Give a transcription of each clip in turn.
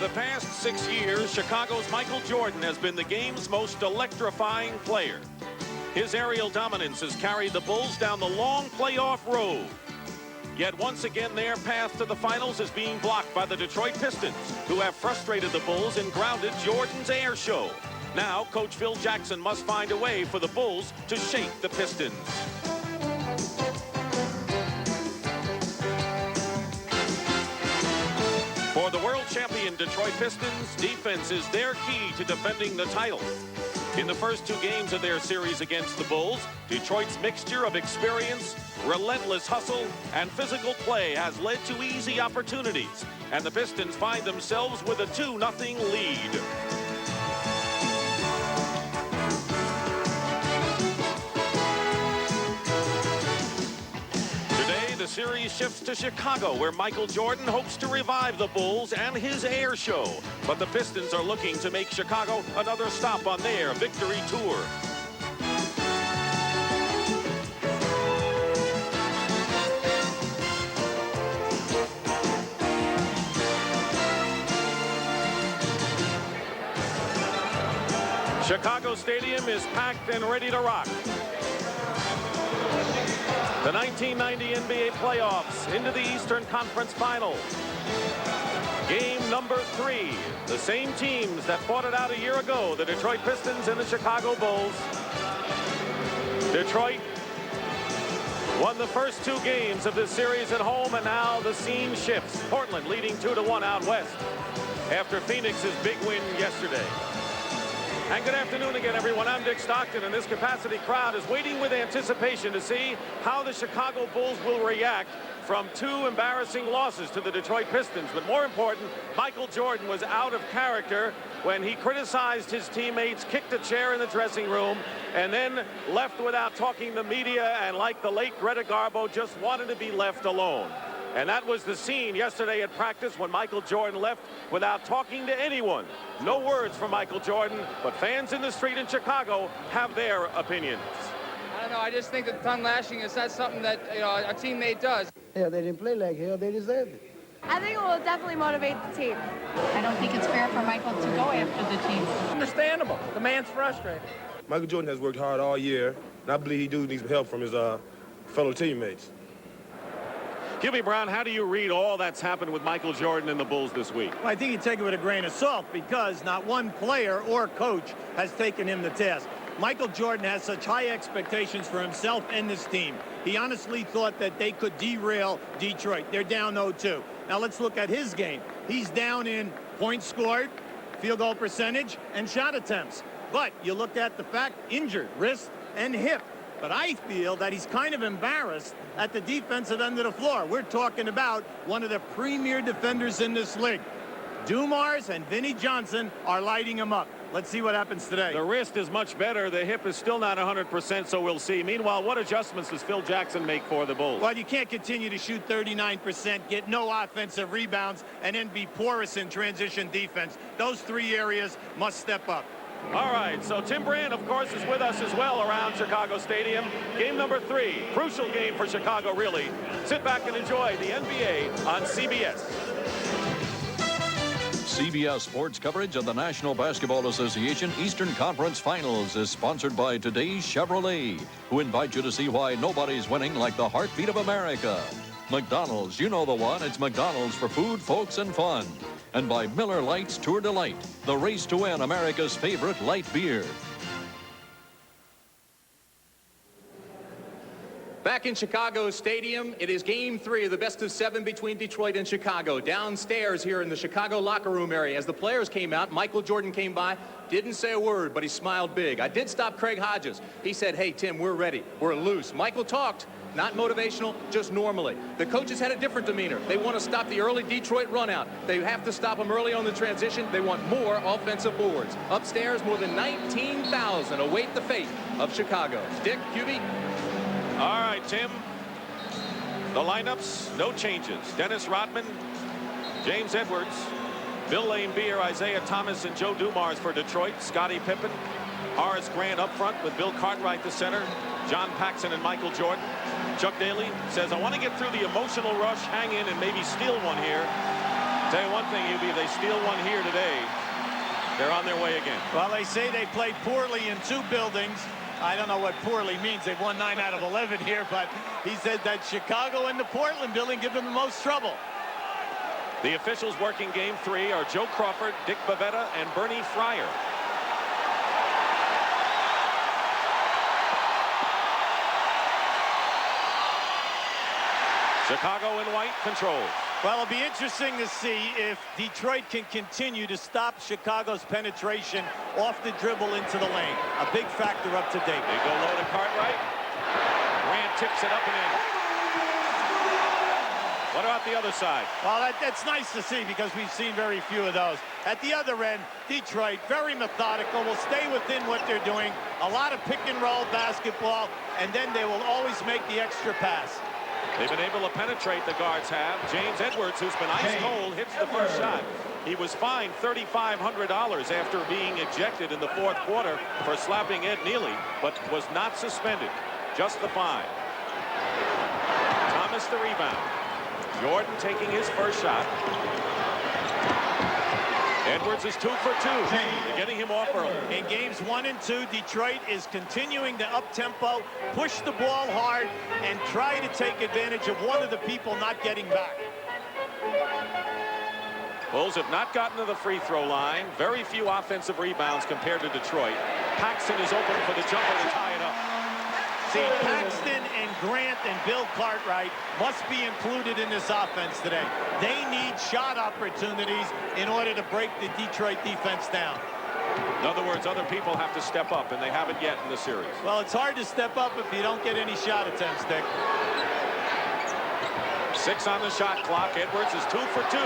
the past 6 years, Chicago's Michael Jordan has been the game's most electrifying player. His aerial dominance has carried the Bulls down the long playoff road. Yet once again, their path to the finals is being blocked by the Detroit Pistons, who have frustrated the Bulls and grounded Jordan's air show. Now, Coach Phil Jackson must find a way for the Bulls to shake the Pistons. For the world champion Detroit Pistons, defense is their key to defending the title. In the first 2 games of their series against the Bulls, Detroit's mixture of experience, relentless hustle, and physical play has led to easy opportunities, and the Pistons find themselves with a 2-0 lead. The series shifts to Chicago, where Michael Jordan hopes to revive the Bulls and his air show. But the Pistons are looking to make Chicago another stop on their victory tour. Chicago Stadium is packed and ready to rock. The 1990 NBA playoffs into the Eastern Conference Finals. Game number 3. The same teams that fought it out a year ago, the Detroit Pistons and the Chicago Bulls. Detroit won the first 2 games of this series at home, and now the scene shifts. Portland leading 2-1 out west after Phoenix's big win yesterday. And good afternoon again, everyone. I'm Dick Stockton, and this capacity crowd is waiting with anticipation to see how the Chicago Bulls will react from 2 embarrassing losses to the Detroit Pistons. But more important, Michael Jordan was out of character when he criticized his teammates, kicked a chair in the dressing room, and then left without talking to the media, and like the late Greta Garbo, just wanted to be left alone. And that was the scene yesterday at practice when Michael Jordan left without talking to anyone. No words from Michael Jordan, but fans in the street in Chicago have their opinions. I don't know. I just think that tongue lashing is not something that a teammate does. Yeah, they didn't play like hell. They deserved it. I think it will definitely motivate the team. I don't think it's fair for Michael to go after the team. Understandable. The man's frustrated. Michael Jordan has worked hard all year, and I believe he does need some help from his fellow teammates. Hubie Brown, how do you read all that's happened with Michael Jordan and the Bulls this week? Well, I think you take it with a grain of salt because not one player or coach has taken him to task. Michael Jordan has such high expectations for himself and this team. He honestly thought that they could derail Detroit. They're down 0-2. Now let's look at his game. He's down in points scored, field goal percentage, and shot attempts. But you look at the fact, injured, wrist and hip. But I feel that he's kind of embarrassed at the defensive end of the floor. We're talking about one of the premier defenders in this league. Dumars and Vinnie Johnson are lighting him up. Let's see what happens today. The wrist is much better. The hip is still not 100%, so we'll see. Meanwhile, what adjustments does Phil Jackson make for the Bulls? Well, you can't continue to shoot 39%, get no offensive rebounds, and then be porous in transition defense. Those 3 areas must step up. All right, so Tim Brand, of course, is with us as well around Chicago Stadium. Game number 3, crucial game for Chicago, really. Sit back and enjoy the NBA on CBS. CBS Sports coverage of the National Basketball Association Eastern Conference Finals is sponsored by today's Chevrolet, who invite you to see why nobody's winning like the heartbeat of America. McDonald's, you know the one. It's McDonald's for food, folks, and fun. And by Miller Lite's Tour de Light, the race to win America's favorite light beer. Back in Chicago Stadium, it is Game 3 of the best-of-7 between Detroit and Chicago. Downstairs here in the Chicago locker room area, as the players came out, Michael Jordan came by, didn't say a word, but he smiled big. I did stop Craig Hodges. He said, hey, Tim, we're ready. We're loose. Michael talked, not motivational, just normally. The coaches had a different demeanor. They want to stop the early Detroit run-out. They have to stop them early on the transition. They want more offensive boards. Upstairs, more than 19,000 await the fate of Chicago. Dick, Hubie. All right, Tim. The lineups, no changes. Dennis Rodman, James Edwards, Bill Laimbeer, Isaiah Thomas, and Joe Dumars for Detroit. Scottie Pippen, Horace Grant up front with Bill Cartwright the center, John Paxson and Michael Jordan. Chuck Daly says, I want to get through the emotional rush, hang in, and maybe steal one here. Tell you one thing, UB, if they steal one here today, they're on their way again. Well, they say they played poorly in 2 buildings. I don't know what poorly means. They've won 9 out of 11 here, but he said that Chicago and the Portland building give them the most trouble. The officials working game 3 are Joe Crawford, Dick Bavetta, and Bernie Fryer. Chicago in white controls. Well, it'll be interesting to see if Detroit can continue to stop Chicago's penetration off the dribble into the lane. A big factor up to date. They go low to Cartwright. Grant tips it up and in. What about the other side? Well, that's nice to see because we've seen very few of those. At the other end, Detroit, very methodical, will stay within what they're doing. A lot of pick and roll basketball, and then they will always make the extra pass. They've been able to penetrate, the guards have. James Edwards, who's been ice cold, hits the first shot. He was fined $3,500 after being ejected in the 4th quarter for slapping Ed Neely, but was not suspended. Just the fine. Thomas the rebound. Jordan taking his first shot. Edwards is 2 for 2. They're getting him off early. In games 1 and 2, Detroit is continuing to up-tempo, push the ball hard, and try to take advantage of one of the people not getting back. Bulls have not gotten to the free throw line. Very few offensive rebounds compared to Detroit. Paxson is open for the jumper to tie it up. See, Paxton and Grant and Bill Cartwright must be included in this offense today. They need shot opportunities in order to break the Detroit defense down. In other words, other people have to step up, and they haven't yet in the series. Well, it's hard to step up if you don't get any shot attempts, Dick. 6 on the shot clock. Edwards is 2 for 2.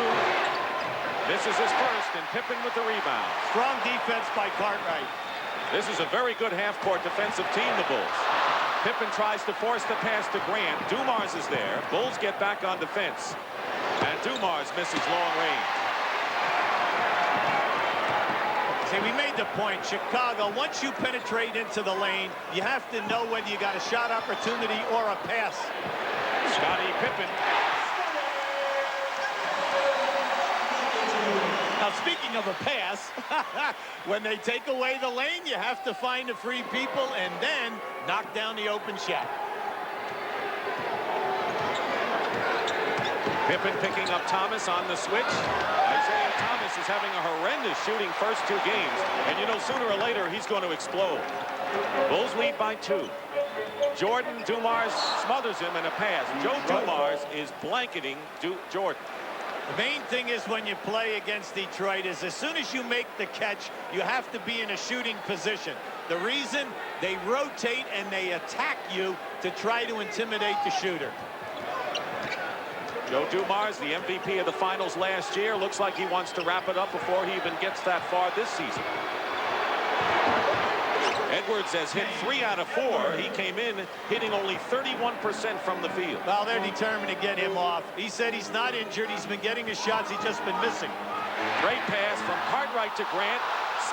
This is his first, and Pippen with the rebound. Strong defense by Cartwright. This is a very good half-court defensive team, the Bulls. Pippen tries to force the pass to Grant. Dumars is there. Bulls get back on defense. And Dumars misses long range. See, we made the point. Chicago, once you penetrate into the lane, you have to know whether you got a shot opportunity or a pass. Scottie Pippen. Now, speaking of a pass, when they take away the lane, you have to find the free people and then knock down the open shot. Pippen picking up Thomas on the switch. Isaiah Thomas is having a horrendous shooting first 2 games. And you know, sooner or later, he's going to explode. Bulls lead by 2. Jordan Dumars smothers him in a pass. Joe Dumars is blanketing Jordan. The main thing is when you play against Detroit is as soon as you make the catch, you have to be in a shooting position. The reason, they rotate and they attack you to try to intimidate the shooter. Joe Dumars, the MVP of the finals last year, looks like he wants to wrap it up before he even gets that far this season. Edwards has hit 3 out of 4. He came in hitting only 31% from the field. Well, they're determined to get him off. He said he's not injured. He's been getting the shots. He's just been missing. Great pass from Cartwright to Grant.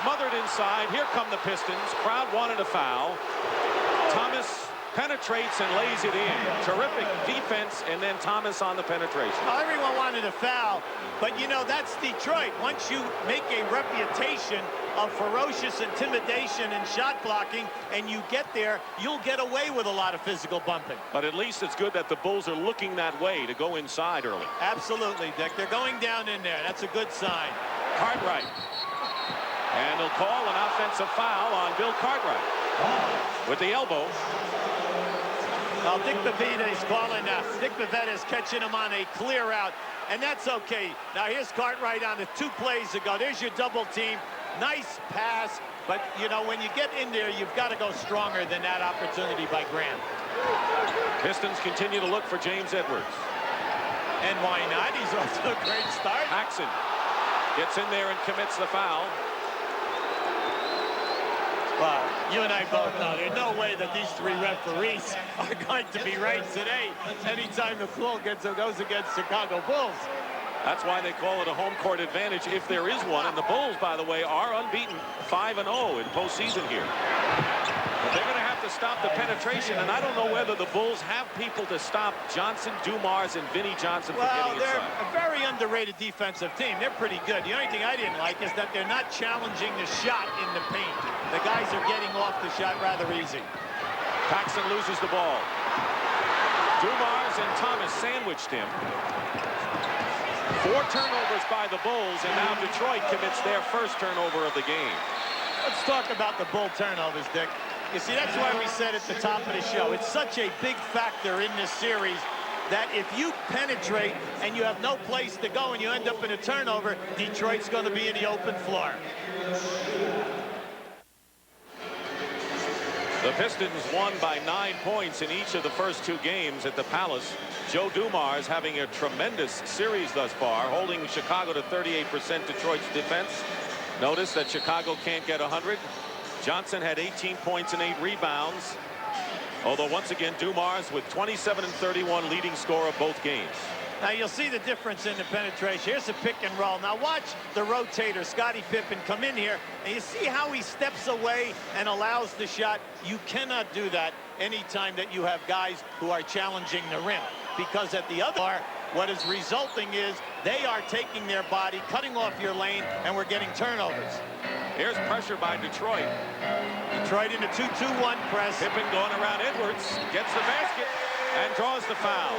Smothered inside. Here come the Pistons. Crowd wanted a foul. Thomas penetrates and lays it in. Terrific defense, and then Thomas on the penetration. Well, everyone wanted a foul, but you know, that's Detroit. Once you make a reputation of ferocious intimidation and shot blocking, and you get there, you'll get away with a lot of physical bumping. But at least it's good that the Bulls are looking that way to go inside early. Absolutely, Dick. They're going down in there. That's a good sign. Cartwright. And they'll call an offensive foul on Bill Cartwright with the elbow. Well, Dick Bavetta is calling. Dick Bavetta is catching him on a clear out, and that's okay. Now here's Cartwright on the 2 plays ago. There's your double team. Nice pass, but you know, when you get in there, you've got to go stronger than that opportunity by Grant. Pistons continue to look for James Edwards. And why not? He's off to a great start. Paxson gets in there and commits the foul. Well, you and I both know there's no way that these 3 referees are going to be right today anytime the call goes against Chicago Bulls. That's why they call it a home court advantage if there is one. And the Bulls, by the way, are unbeaten 5-0 in postseason here. But they're going to have to to stop the penetration, and I don't know whether the Bulls have people to stop Johnson, Dumars, and Vinnie Johnson from getting they're inside. a very underrated defensive team. They're pretty good. The only thing I didn't like is that they're not challenging the shot in the paint. The guys are getting off the shot rather easy. Paxson loses the ball. Dumars and Thomas sandwiched him. 4 turnovers by the Bulls, and now Detroit commits their first turnover of the game. Let's talk about the Bull turnovers, Dick. You see, that's why we said at the top of the show, it's such a big factor in this series that if you penetrate and you have no place to go and you end up in a turnover, Detroit's going to be in the open floor. The Pistons won by 9 points in each of the first 2 games at the Palace. Joe Dumars having a tremendous series thus far, holding Chicago to 38% Detroit's defense. Notice that Chicago can't get 100. Johnson had 18 points and 8 rebounds. Although once again, Dumars with 27 and 31 leading scorer of both games. Now you'll see the difference in the penetration. Here's a pick and roll. Now watch the rotator, Scottie Pippen, come in here, and you see how he steps away and allows the shot. You cannot do that anytime that you have guys who are challenging the rim, because at the other end, what is resulting is they are taking their body, cutting off your lane, and we're getting turnovers. Here's pressure by Detroit. Detroit in a 2-2-1 press. Pippen going around Edwards, gets the basket, and draws the foul.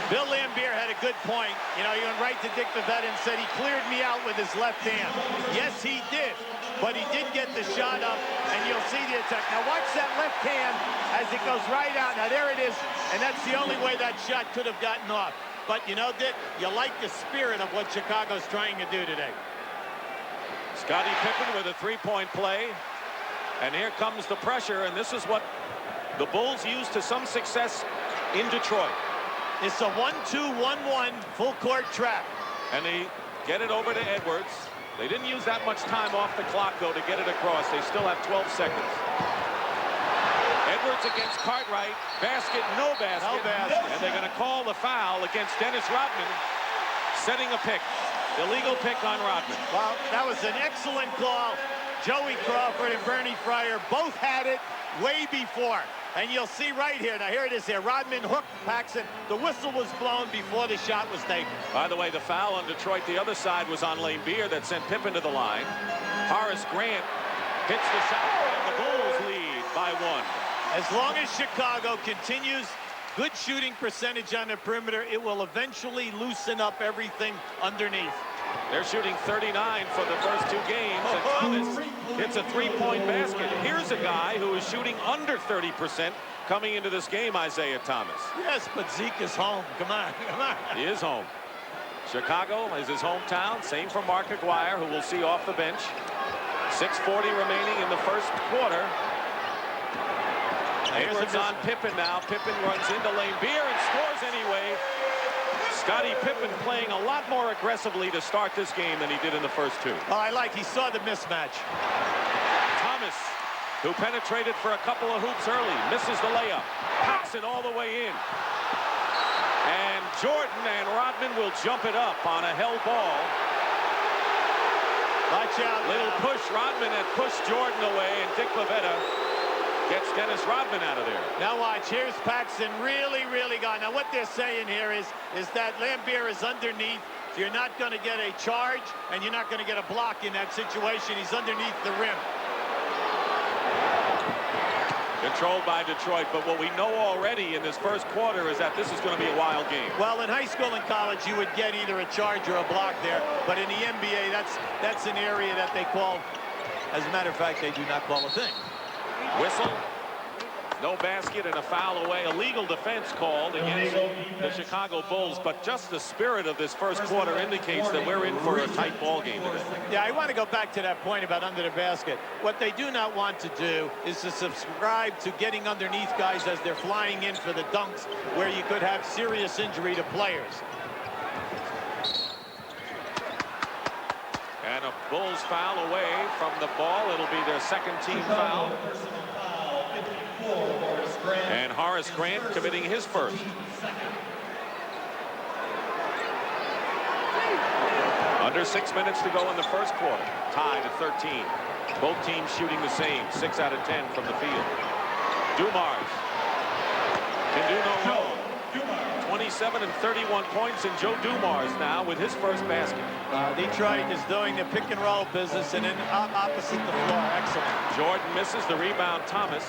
Bill Laimbeer had a good point. You know, he went right to Dick Bavetta and said he cleared me out with his left hand. Yes, he did, but he did get the shot up, and you'll see the attack. Now watch that left hand as it goes right out. Now there it is, and that's the only way that shot could have gotten off. But you know, Dick, you like the spirit of what Chicago's trying to do today. Scottie Pippen with a 3-point play, and here comes the pressure, and this is what the Bulls used to some success in Detroit. It's a 1-2-1-1 full court trap. And they get it over to Edwards. They didn't use that much time off the clock, though, to get it across. They still have 12 seconds. Edwards against Cartwright. Basket, no basket. No basket. And they're going to call the foul against Dennis Rodman, setting a pick. Illegal pick on Rodman. Well, that was an excellent call. Joey Crawford and Bernie Fryer both had it way before. And you'll see right here. Now, here it is here. Rodman hooked Paxson. The whistle was blown before the shot was taken. By the way, the foul on Detroit, the other side was on Laimbeer that sent Pippen to the line. Horace Grant hits the shot, and the Bulls lead by 1. As long as Chicago continues good shooting percentage on the perimeter, it will eventually loosen up everything underneath. They're shooting 39 for the first 2 games, and Thomas hits a 3-point basket. Here's a guy who is shooting under 30% coming into this game, Isaiah Thomas. Yes, but Zeke is home. Come on, come on. He is home. Chicago is his hometown. Same for Mark Aguirre, who we'll see off the bench. 6:40 remaining in the first quarter. Edwards on Pippen now. Pippen runs into Laimbeer and scores anyway. Scottie Pippen playing a lot more aggressively to start this game than he did in the first 2. Oh, he saw the mismatch. Thomas, who penetrated for a couple of hoops early, misses the layup. Paxson all the way in. And Jordan and Rodman will jump it up on a held ball. Watch out. Little push. Rodman had pushed Jordan away, and Dick Bavetta gets Dennis Rodman out of there. Now watch, here's Paxson really gone. Now what they're saying here is that Laimbeer is underneath, so you're not going to get a charge, and you're not going to get a block in that situation. He's underneath the rim. Controlled by Detroit, but what we know already in this first quarter is that this is going to be a wild game. Well, in high school and college, you would get either a charge or a block there, but in the NBA, that's an area that they call, as a matter of fact, they do not call a thing. Whistle, no basket, and a foul away. Illegal defense called against the Chicago Bulls, but just the spirit of this first quarter indicates that we're in for a tight ball game today. Yeah, I want to go back to that point about under the basket. What they do not want to do is to subscribe to getting underneath guys as they're flying in for the dunks, where you could have serious injury to players. And a Bulls foul away from the ball. It'll be their second team foul. And Horace Grant committing his first. Under 6 minutes to go in the first quarter. Tied at 13. Both teams shooting the same. 6 out of 10 from the field. Dumars can do no wrong. 27 and 31 points, and Joe Dumars now with his first basket. Detroit is doing the pick and roll business and then opposite the floor. Excellent. Jordan misses the rebound. Thomas.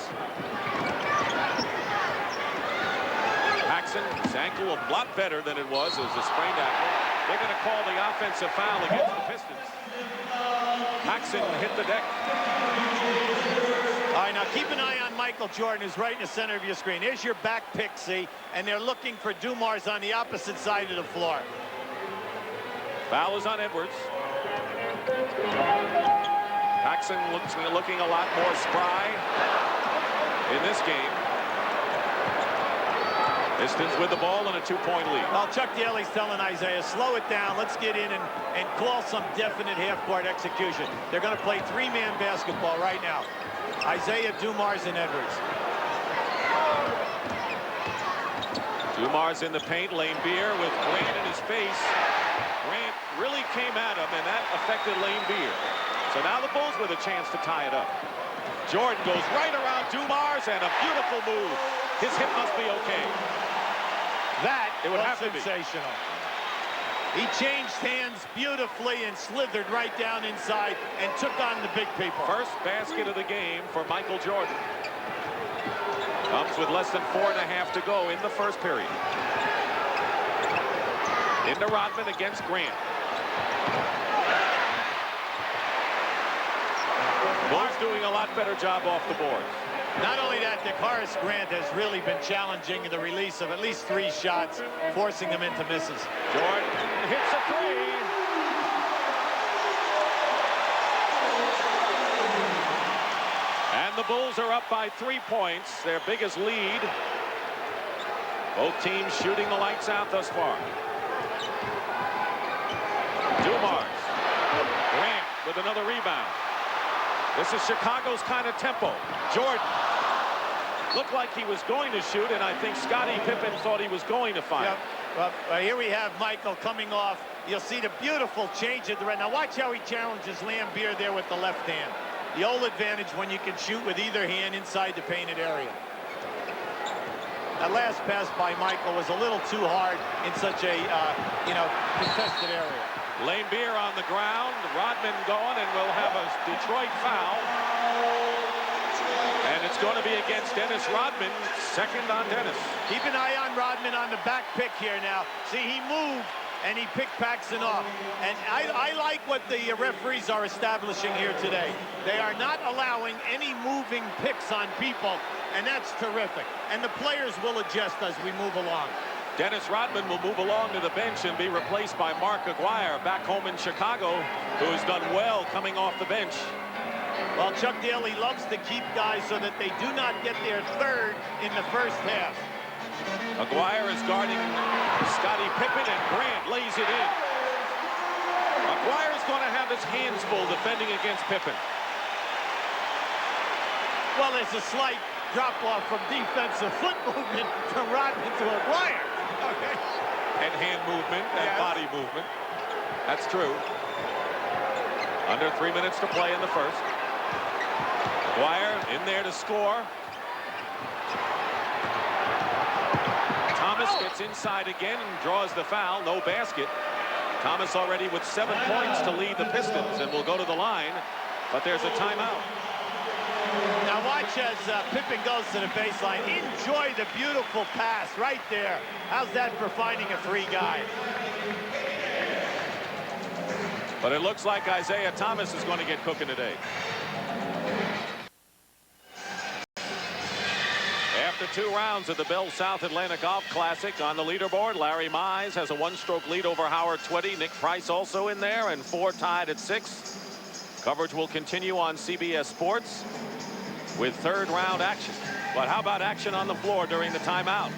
Paxson, his ankle a lot better than it was. It was a sprained ankle. They're going to call the offensive foul against the Pistons. Paxson hit the deck. All right, now keep an eye on Michael Jordan, who's right in the center of your screen. Here's your back pick, see, and they're looking for Dumars on the opposite side of the floor. Foul is on Edwards. Paxson looking a lot more spry in this game. Pistons with the ball and a 2-point lead. Well, Chuck Daly's telling Isaiah, slow it down. Let's get in and call some definite half-court execution. They're going to play three-man basketball right now. Isaiah, Dumars, and Edwards. Dumars in the paint. Lane Beer with Grant in his face. Grant really came at him, and that affected Lane Beer. So now the Bulls with a chance to tie it up. Jordan goes right around Dumars, and a beautiful move. His hip must be okay. That it would was have to sensational. He changed hands beautifully and slithered right down inside and took on the big people. First basket of the game for Michael Jordan. Comes with less than 4.5 to go in the first period. Into Rodman against Grant. Bulls doing a lot better job off the boards. Not only that, Horace Grant has really been challenging the release of at least 3 shots, forcing them into misses. Jordan hits a 3. And the Bulls are up by 3 points, their biggest lead. Both teams shooting the lights out thus far. Dumars. Grant with another rebound. This is Chicago's kind of tempo. Jordan looked like he was going to shoot, and I think Scottie Pippen thought he was going to fire. Yep. Well, here we have Michael coming off. You'll see the beautiful change of the red. Now watch how he challenges Lambeer there with the left hand. The old advantage when you can shoot with either hand inside the painted area. That last pass by Michael was a little too hard in such a, contested area. Lambeer on the ground, Rodman going, and we'll have a Detroit foul. And it's going to be against Dennis Rodman, second on Dennis. Keep an eye on Rodman on the back pick here now. See, he moved and he picked Paxson off. And I like what the referees are establishing here today. They are not allowing any moving picks on people, and that's terrific. And the players will adjust as we move along. Dennis Rodman will move along to the bench and be replaced by Mark Aguirre back home in Chicago, who has done well coming off the bench. Well, Chuck Daly loves to keep guys so that they do not get their third in the first half. Aguirre is guarding Scottie Pippen, and Grant lays it in. Aguirre is going to have his hands full defending against Pippen. Well, there's a slight drop-off from defensive foot movement from Rodman to Aguirre. Okay. And hand movement and body movement. That's true. Under 3 minutes to play in the first. Aguirre in there to score. Thomas gets inside again and draws the foul. No basket. Thomas already with 7 points to lead the Pistons and will go to the line, but there's a timeout. Now watch as Pippen goes to the baseline. Enjoy the beautiful pass right there. How's that for finding a free guy? But it looks like Isaiah Thomas is going to get cooking today. After 2 rounds of the Bell South Atlantic Golf Classic, on the leaderboard, Larry Mize has a 1-stroke lead over Howard Twitty. Nick Price also in there, and 4 tied at 6. Coverage will continue on CBS Sports with 3rd round action. But how about action on the floor during the timeout?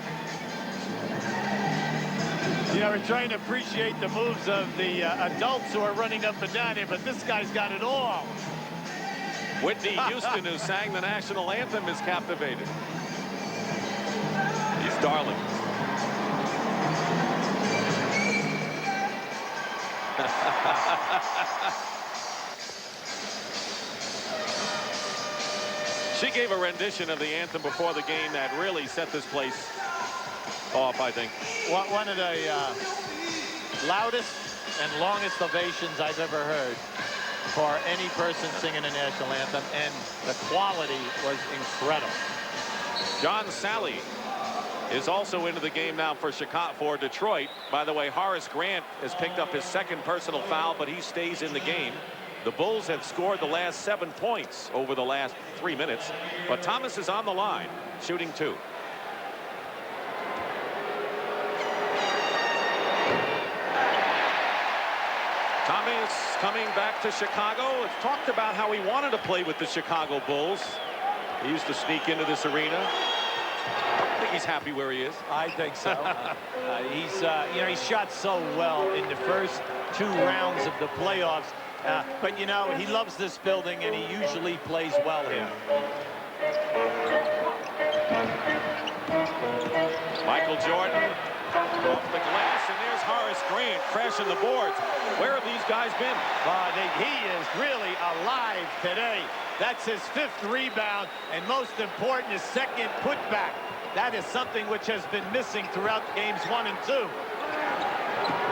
You know, we're trying to appreciate the moves of the adults who are running up and down here, but this guy's got it all. Whitney Houston, who sang the national anthem, is captivated. He's darling. She gave a rendition of the anthem before the game that really set this place off, I think. One of the loudest and longest ovations I've ever heard for any person singing a national anthem, and the quality was incredible. John Sally is also into the game now for Detroit. By the way, Horace Grant has picked up his second personal foul, but he stays in the game. The Bulls have scored the last 7 points over the last 3 minutes, but Thomas is on the line, shooting 2. Thomas coming back to Chicago. It's talked about how he wanted to play with the Chicago Bulls. He used to sneak into this arena. I think he's happy where he is. I think so. You know, he shot so well in the first 2 rounds of the playoffs. But, you know, he loves this building, and he usually plays well here. Michael Jordan off the glass, and there's Horace Grant crashing the boards. Where have these guys been? He is really alive today. That's his 5th rebound, and most important, his 2nd putback. That is something which has been missing throughout games 1 and 2.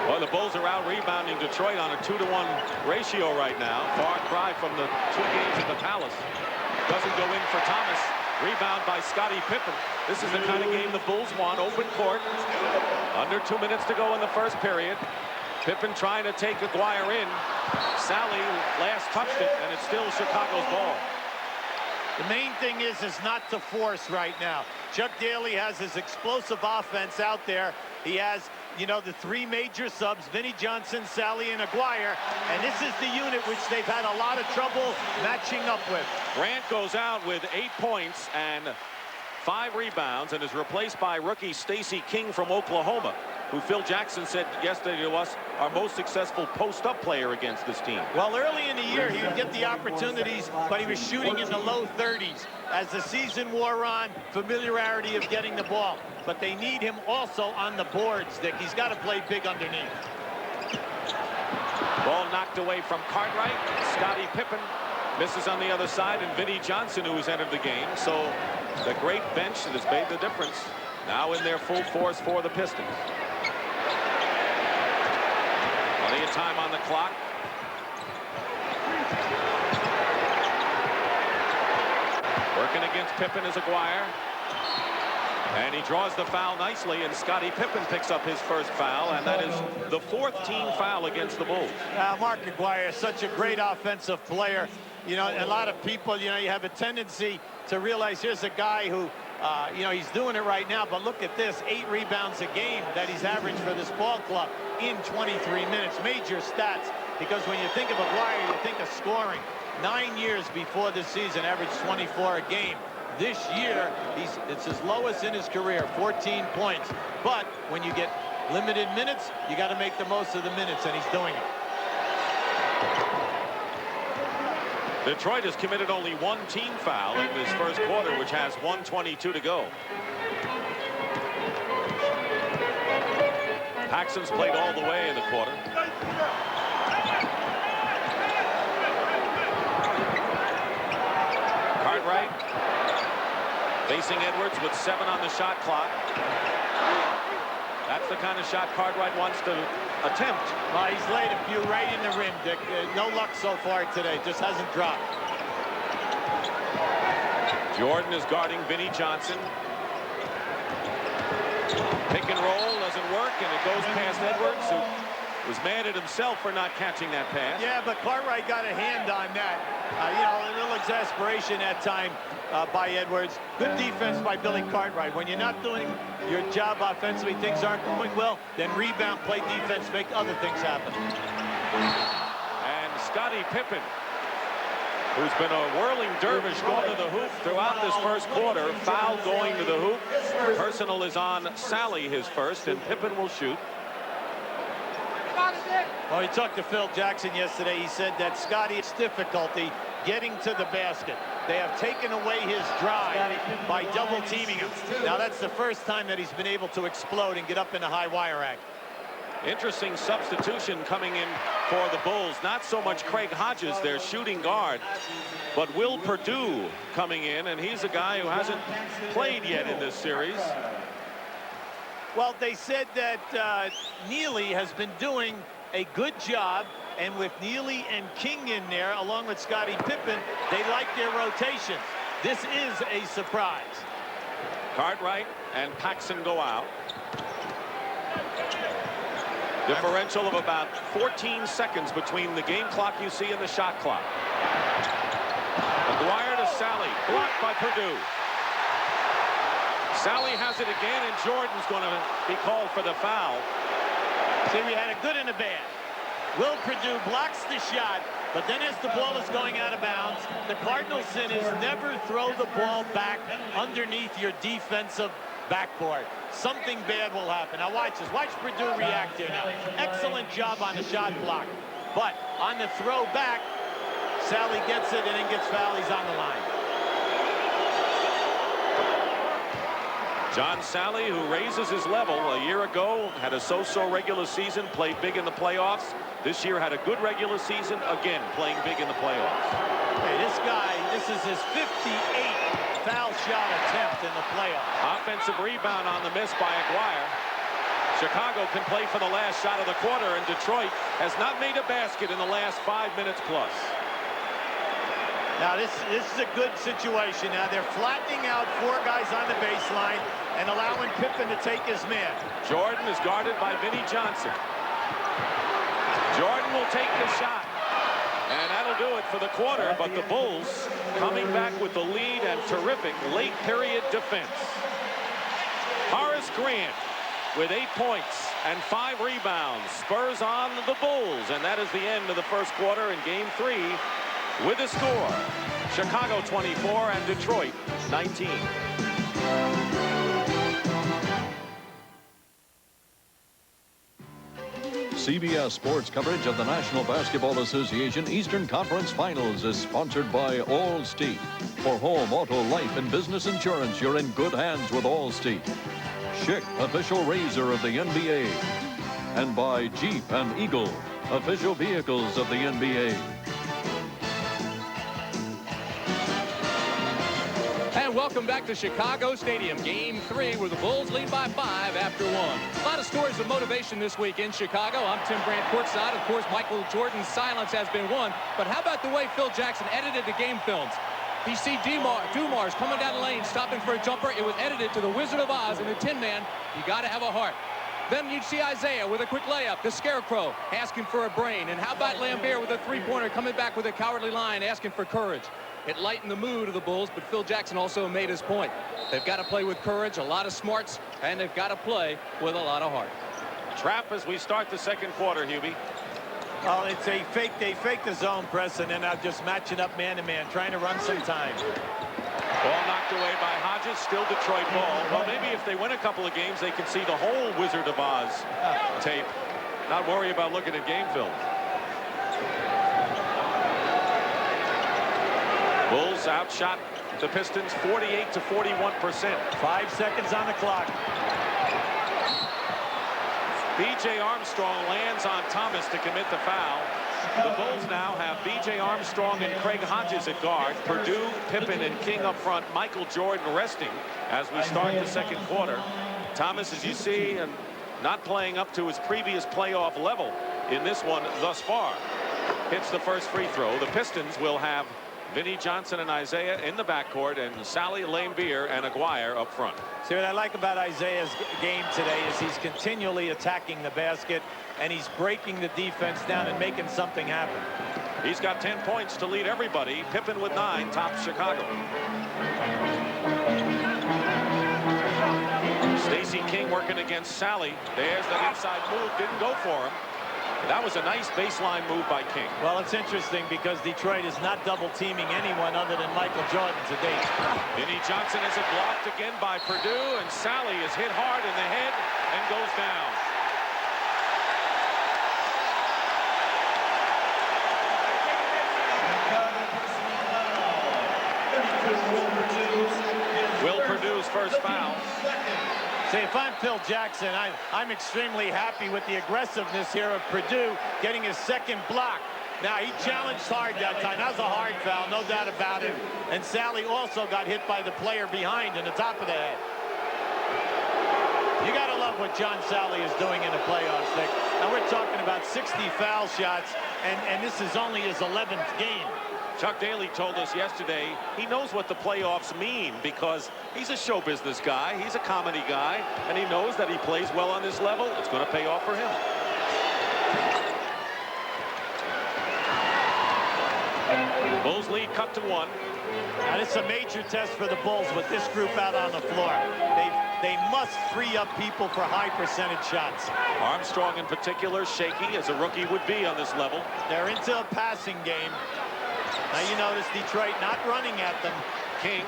Well, the Bulls are out rebounding Detroit on a 2-to-1 ratio right now. Far cry from the 2 games at the Palace. Doesn't go in for Thomas. Rebound by Scottie Pippen. This is the kind of game the Bulls want. Open court. Under 2 minutes to go in the first period. Pippen trying to take Aguirre in. Sally last touched it, and it's still Chicago's ball. The main thing is not to force right now. Chuck Daly has his explosive offense out there. He has, you know, the 3 major subs, Vinnie Johnson, Sally, and Aguirre. And this is the unit which they've had a lot of trouble matching up with. Grant goes out with 8 points and 5 rebounds and is replaced by rookie Stacey King from Oklahoma, who Phil Jackson said yesterday to us, our most successful post-up player against this team. Well, early in the year, he would get the opportunities, but he was shooting in the low 30s. As the season wore on, familiarity of getting the ball. But they need him also on the boards, Dick. He's got to play big underneath. Ball knocked away from Cartwright. Scottie Pippen misses on the other side, and Vinnie Johnson, who has entered the game. So the great bench that has made the difference now in their full force for the Pistons. Plenty of time on the clock. Working against Pippen is Aguirre. And he draws the foul nicely, and Scottie Pippen picks up his first foul, and that is the 4th team foul against the Bulls. Mark Aguirre is such a great offensive player. You know, a lot of people, you know, you have a tendency to realize here's a guy who, you know, he's doing it right now, but look at this, 8 rebounds a game that he's averaged for this ball club in 23 minutes. Major stats, because when you think of Aguirre, you think of scoring. 9 years before this season, averaged 24 a game. This year, it's his lowest in his career, 14 points. But when you get limited minutes, you got to make the most of the minutes, and he's doing it. Detroit has committed only 1 team foul in this first quarter, which has 1:22 to go. Paxson's played all the way in the quarter. Cartwright facing Edwards with 7 on the shot clock. That's the kind of shot Cartwright wants to attempt. Well, he's laid a few right in the rim, Dick. No luck so far today. Just hasn't dropped. Jordan is guarding Vinnie Johnson. Pick and roll doesn't work, and it goes past Edwards, who was mad at himself for not catching that pass. Yeah, but Cartwright got a hand on that. You know, a little exasperation that time by Edwards. Good defense by Billy Cartwright. When you're not doing your job offensively, things aren't going well, then rebound, play defense, make other things happen. And Scottie Pippen, who's been a whirling dervish going to the hoop throughout this first quarter, foul going to the hoop. Personal is on Sally, his first, and Pippen will shoot. Well, he talked to Phil Jackson yesterday. He said that Scottie's difficulty getting to the basket. They have taken away his drive by double-teaming him. Now, that's the first time that he's been able to explode and get up in the high wire act. Interesting substitution coming in for the Bulls. Not so much Craig Hodges, their shooting guard, but Will Perdue coming in, and he's a guy who hasn't played yet in this series. Well, they said that Neely has been doing a good job, and with Neely and King in there, along with Scottie Pippen, they like their rotations. This is a surprise. Cartwright and Paxson go out. Differential of about 14 seconds between the game clock you see and the shot clock. McGuire to Sally, blocked by Perdue. Sally has it again, and Jordan's going to be called for the foul. See, we had a good and a bad. Will Perdue blocks the shot, but then as the ball is going out of bounds, the Cardinals' sin is never throw the ball back underneath your defensive backboard. Something bad will happen. Now watch this. Watch Perdue react here now. Excellent job on the shot block. But on the throw back, Sally gets it and then gets fouled. He's on the line. John Sally, who raises his level. A year ago, had a so-so regular season, played big in the playoffs. This year had a good regular season, again, playing big in the playoffs. Hey, this guy, this is his 58th foul shot attempt in the playoffs. Offensive rebound on the miss by Aguirre. Chicago can play for the last shot of the quarter, and Detroit has not made a basket in the last 5 minutes plus. Now this is a good situation. Now they're flattening out 4 guys on the baseline and allowing Pippen to take his man. Jordan is guarded by Vinnie Johnson. Jordan will take the shot, and that'll do it for the quarter. But the Bulls coming back with the lead and terrific late period defense. Horace Grant with 8 points and 5 rebounds spurs on the Bulls, and that is the end of the first quarter in game 3 with the score: Chicago 24 and Detroit 19. CBS Sports coverage of the National Basketball Association Eastern Conference Finals is sponsored by Allstate. For home, auto, life, and business insurance, you're in good hands with Allstate. Schick, official razor of the NBA. And by Jeep and Eagle, official vehicles of the NBA. And welcome back to Chicago Stadium. Game 3 where the Bulls lead by 5 after 1. A lot of stories of motivation this week in Chicago. I'm Tim Brandt courtside. Of course, Michael Jordan's silence has been won. But how about the way Phil Jackson edited the game films? You see Dumars coming down the lane, stopping for a jumper. It was edited to the Wizard of Oz and the Tin Man. You got to have a heart. Then you'd see Isaiah with a quick layup. The Scarecrow asking for a brain. And how about Lambert with a three-pointer coming back with a cowardly line asking for courage? It lightened the mood of the Bulls, but Phil Jackson also made his point. They've got to play with courage, a lot of smarts, and they've got to play with a lot of heart. Trap as we start the second quarter, Hubie. Well, it's a fake. They fake the zone press, and then now just matching up man-to-man, trying to run some time. Ball knocked away by Hodges, still Detroit ball. Well, maybe if they win a couple of games, they can see the whole Wizard of Oz tape. Not worry about looking at game film. Bulls outshot the Pistons 48 to 41%. 5 seconds on the clock. B.J. Armstrong lands on Thomas to commit the foul. The Bulls now have B.J. Armstrong and Craig Hodges at guard. Perdue, Pippen, and King up front. Michael Jordan resting as we start the second quarter. Thomas, as you see, and not playing up to his previous playoff level in this one thus far. Hits the first free throw. The Pistons will have Vinnie Johnson and Isaiah in the backcourt, and Sally, Lambert, and Aguirre up front. See, what I like about Isaiah's game today is he's continually attacking the basket, and he's breaking the defense down and making something happen. He's got 10 points to lead everybody. Pippen with 9 tops Chicago. Stacey King working against Sally. There's the inside move. Didn't go for him. That was a nice baseline move by King. Well, it's interesting because Detroit is not double teaming anyone other than Michael Jordan to date. Vinnie Johnson has it blocked again by Perdue, and Sally is hit hard in the head and goes down. Will Perdue's first foul. See, if I'm Phil Jackson, I'm extremely happy with the aggressiveness here of Purdue getting his second block. Now, he challenged hard that time. That was a hard foul, no doubt about it. And Sally also got hit by the player behind in the top of the head. You got to love what John Sally is doing in the playoffs, Nick. Now, we're talking about 60 foul shots, and this is only his 11th game. Chuck Daly told us yesterday he knows what the playoffs mean because he's a show business guy. He's a comedy guy, and he knows that he plays well on this level. It's going to pay off for him. Bulls lead cut to 1. Now, this is a major test for the Bulls with this group out on the floor. They must free up people for high percentage shots. Armstrong in particular, shaky as a rookie would be on this level. They're into a passing game. Now you notice Detroit not running at them. King.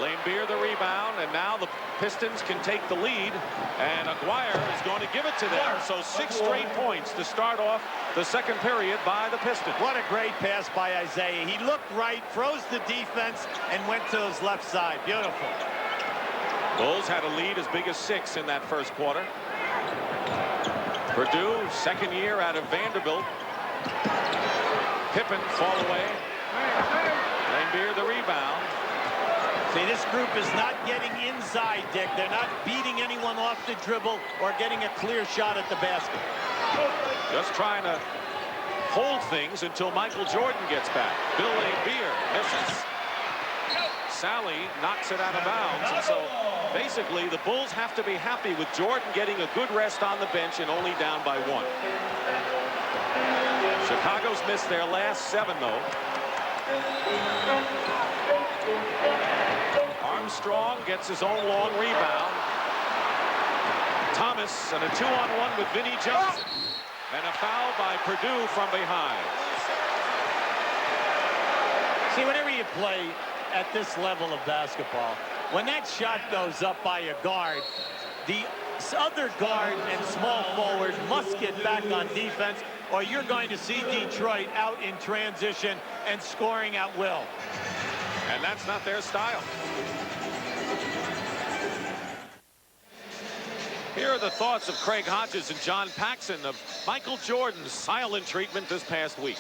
Lane Beer the rebound, and now the Pistons can take the lead, and Aguirre is going to give it to them. So 6 straight points to start off the second period by the Pistons. What a great pass by Isaiah. He looked right, froze the defense, and went to his left side. Beautiful. Bulls had a lead as big as 6 in that first quarter. Purdue, second year out of Vanderbilt. Pippen fall away. Lane Beer the rebound. See, this group is not getting inside, Dick. They're not beating anyone off the dribble or getting a clear shot at the basket. Just trying to hold things until Michael Jordan gets back. Bill Lane Beer misses. Sally knocks it out of bounds, and so basically the Bulls have to be happy with Jordan getting a good rest on the bench and only down by 1. Chicago's missed their last 7, though. Armstrong gets his own long rebound. Thomas and a 2-on-1 with Vinnie Johnson. And a foul by Purdue from behind. See, whenever you play at this level of basketball, when that shot goes up by a guard, the other guard and small forward must get back on defense, or you're going to see Detroit out in transition and scoring at will. And that's not their style. Here are the thoughts of Craig Hodges and John Paxson of Michael Jordan's silent treatment this past week.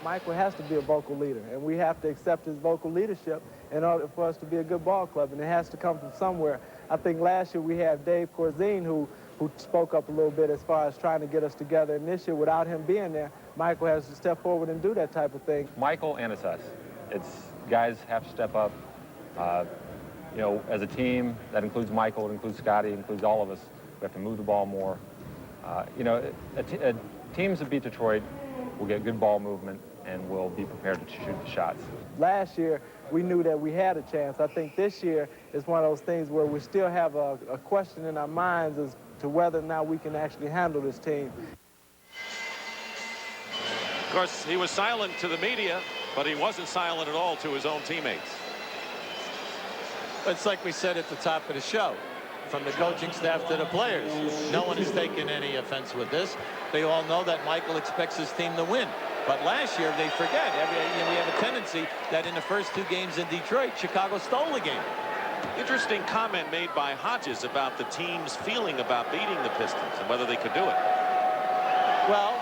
Michael has to be a vocal leader, and we have to accept his vocal leadership in order for us to be a good ball club, and it has to come from somewhere. I think last year we had Dave Corzine who spoke up a little bit as far as trying to get us together, and this year, without him being there, Michael has to step forward and do that type of thing. Michael and it's us. It's guys have to step up. You know, as a team, that includes Michael, it includes Scotty, it includes all of us. We have to move the ball more. You know, teams that beat Detroit will get good ball movement and will be prepared to shoot the shots. Last year, we knew that we had a chance. I think this year is one of those things where we still have a question in our minds as to whether or not we can actually handle this team. Of course, he was silent to the media, but he wasn't silent at all to his own teammates. It's like we said at the top of the show, from the coaching staff to the players. No one has taken any offense with this. They all know that Michael expects his team to win. But last year, they forget. We have a tendency that in the first 2 games in Detroit, Chicago stole the game. Interesting comment made by Hodges about the team's feeling about beating the Pistons and whether they could do it. Well,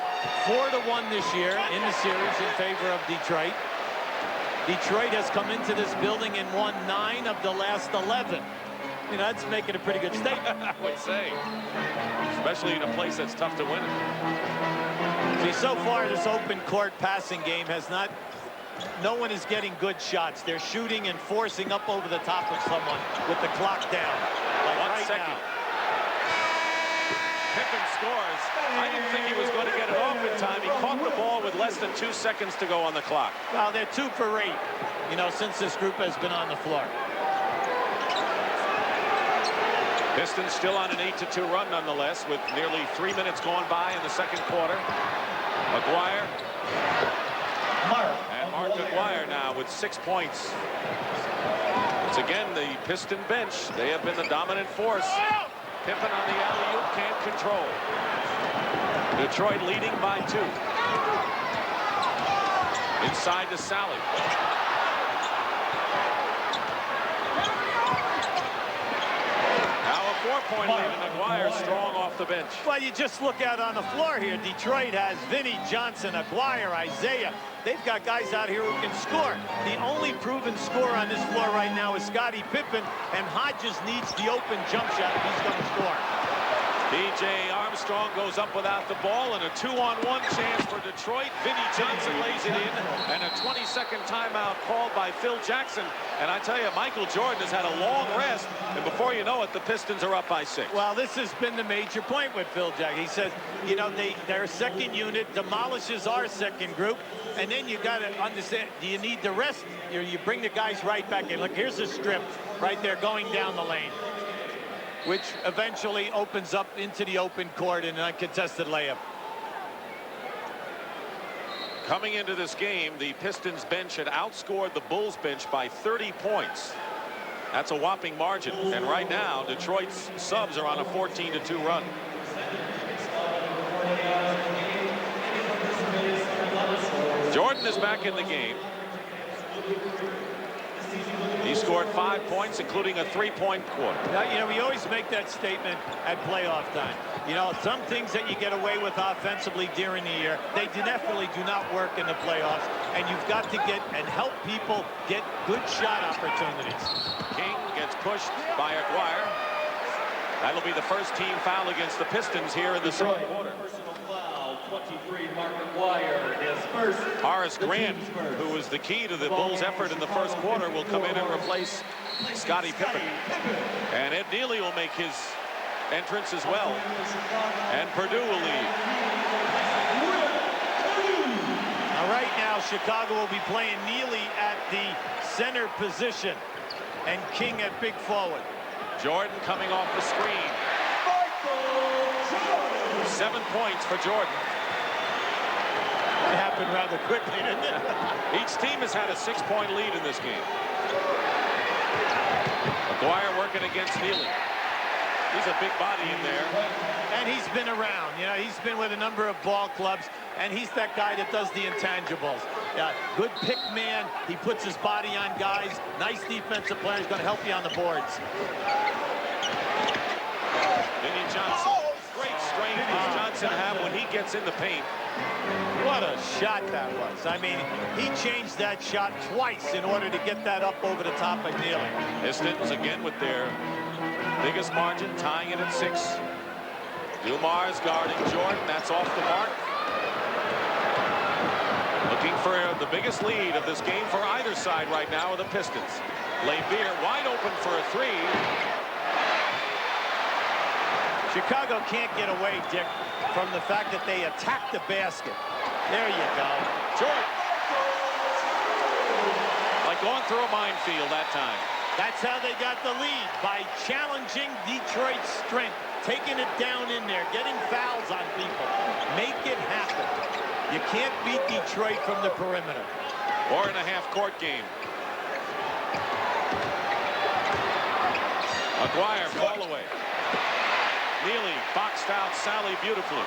4-1 this year in the series in favor of Detroit. Detroit has come into this building and won 9 of the last 11. You know, that's making a pretty good statement. I would say. Especially in a place that's tough to win it. See, so far this open court passing game has not, no one is getting good shots. They're shooting and forcing up over the top of someone with the clock down. Like 1 right second. now. Pippen scores. I didn't think he was going to get it off in time. He caught the ball with less than 2 seconds to go on the clock. Well, they're 2 for 8, you know, since this group has been on the floor. Pistons still on an 8-2 run nonetheless, with nearly 3 minutes gone by in the second quarter. Aguirre. And Mark Aguirre now with 6 points. It's again the Piston bench. They have been the dominant force. Pippen on the alley-oop, can't control. Detroit leading by 2. Inside to Sally. 4-point lead, and Aguirre strong off the bench. Well, you just look out on the floor here. Detroit has Vinny Johnson, Aguirre, Isaiah. They've got guys out here who can score. The only proven scorer on this floor right now is Scottie Pippen, and Hodges needs the open jump shot if he's going to score. B.J. Armstrong goes up without the ball, and a 2-on-1 chance for Detroit. Vinny Johnson lays it in, and a 20-second timeout called by Phil Jackson. And I tell you, Michael Jordan has had a long rest, and before you know it, the Pistons are up by 6. Well, this has been the major point with Phil Jackson. He says, you know, their second unit demolishes our second group, and then you got to understand, do you need the rest? You bring the guys right back in. Look, here's a strip right there going down the lane, which eventually opens up into the open court in an uncontested layup. Coming into this game, the Pistons bench had outscored the Bulls bench by 30 points. That's a whopping margin. And right now, Detroit's subs are on a 14-2 run. Jordan is back in the game. He scored 5 points, including a 3-point quarter. Now, you know, we always make that statement at playoff time. You know, some things that you get away with offensively during the year, they definitely do not work in the playoffs. And you've got to get and help people get good shot opportunities. King gets pushed by Aguirre. That'll be the first team foul against the Pistons here in the second quarter. 23, Mark Aguirre is first. Horace Grant, who was the key to the Bulls' effort in the first quarter, will come in and replace Scottie Pippen. And Ed Neely will make his entrance as well. And Purdue will lead. Now, right now, Chicago will be playing Neely at the center position and King at big forward. Jordan coming off the screen. 7 points for Jordan. It happened rather quickly, didn't it? Each team has had a 6-point lead in this game. Aguirre working against Neely. He's a big body in there. And he's been around. You know, he's been with a number of ball clubs, and he's that guy that does the intangibles. Good pick man. He puts his body on guys. Nice defensive player. He's going to help you on the boards. Vinny Johnson. Great strength does Johnson have when he gets in the paint. What a shot that was. I mean, he changed that shot twice in order to get that up over the top of Neely. Pistons again with their biggest margin, tying it at 6. Dumars guarding Jordan. That's off the mark. Looking for the biggest lead of this game for either side right now are the Pistons. Laimbeer wide open for a 3. Chicago can't get away, Dick, from the fact that they attacked the basket. There you go. Jordan. Like going through a minefield that time. That's how they got the lead, by challenging Detroit's strength, taking it down in there, getting fouls on people. Make it happen. You can't beat Detroit from the perimeter. 4.5 court game. Aguirre fall away. Neely boxed out Sally beautifully.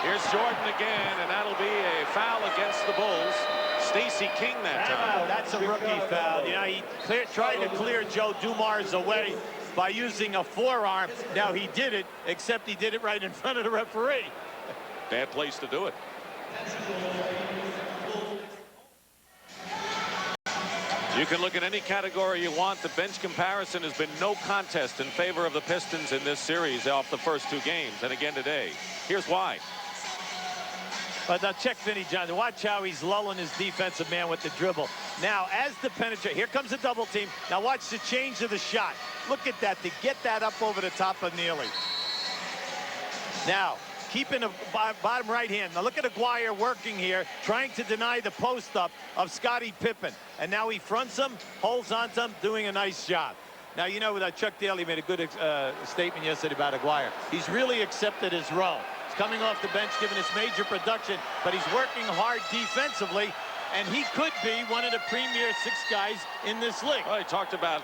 Here's Jordan again, and that'll be a foul against the Bulls. Stacey King that time. That's a rookie foul. You know, he tried to clear Joe Dumars away by using a forearm. Now he did it, except he did it right in front of the referee. Bad place to do it. You can look at any category you want. The bench comparison has been no contest in favor of the Pistons in this series off the first 2 games, and again today. Here's why. But now check Vinny Johnson. Watch how he's lulling his defensive man with the dribble. Now, as the penetration, here comes a double team. Now watch the change of the shot. Look at that, to get that up over the top of Neely. Now, keeping the bottom right hand. Now look at Aguirre working here, trying to deny the post-up of Scottie Pippen. And now he fronts him, holds on to him, doing a nice job. Now, you know, Chuck Daly made a good statement yesterday about Aguirre. He's really accepted his role. He's coming off the bench, giving us major production, but he's working hard defensively, and he could be one of the premier 6 guys in this league. Well, he talked about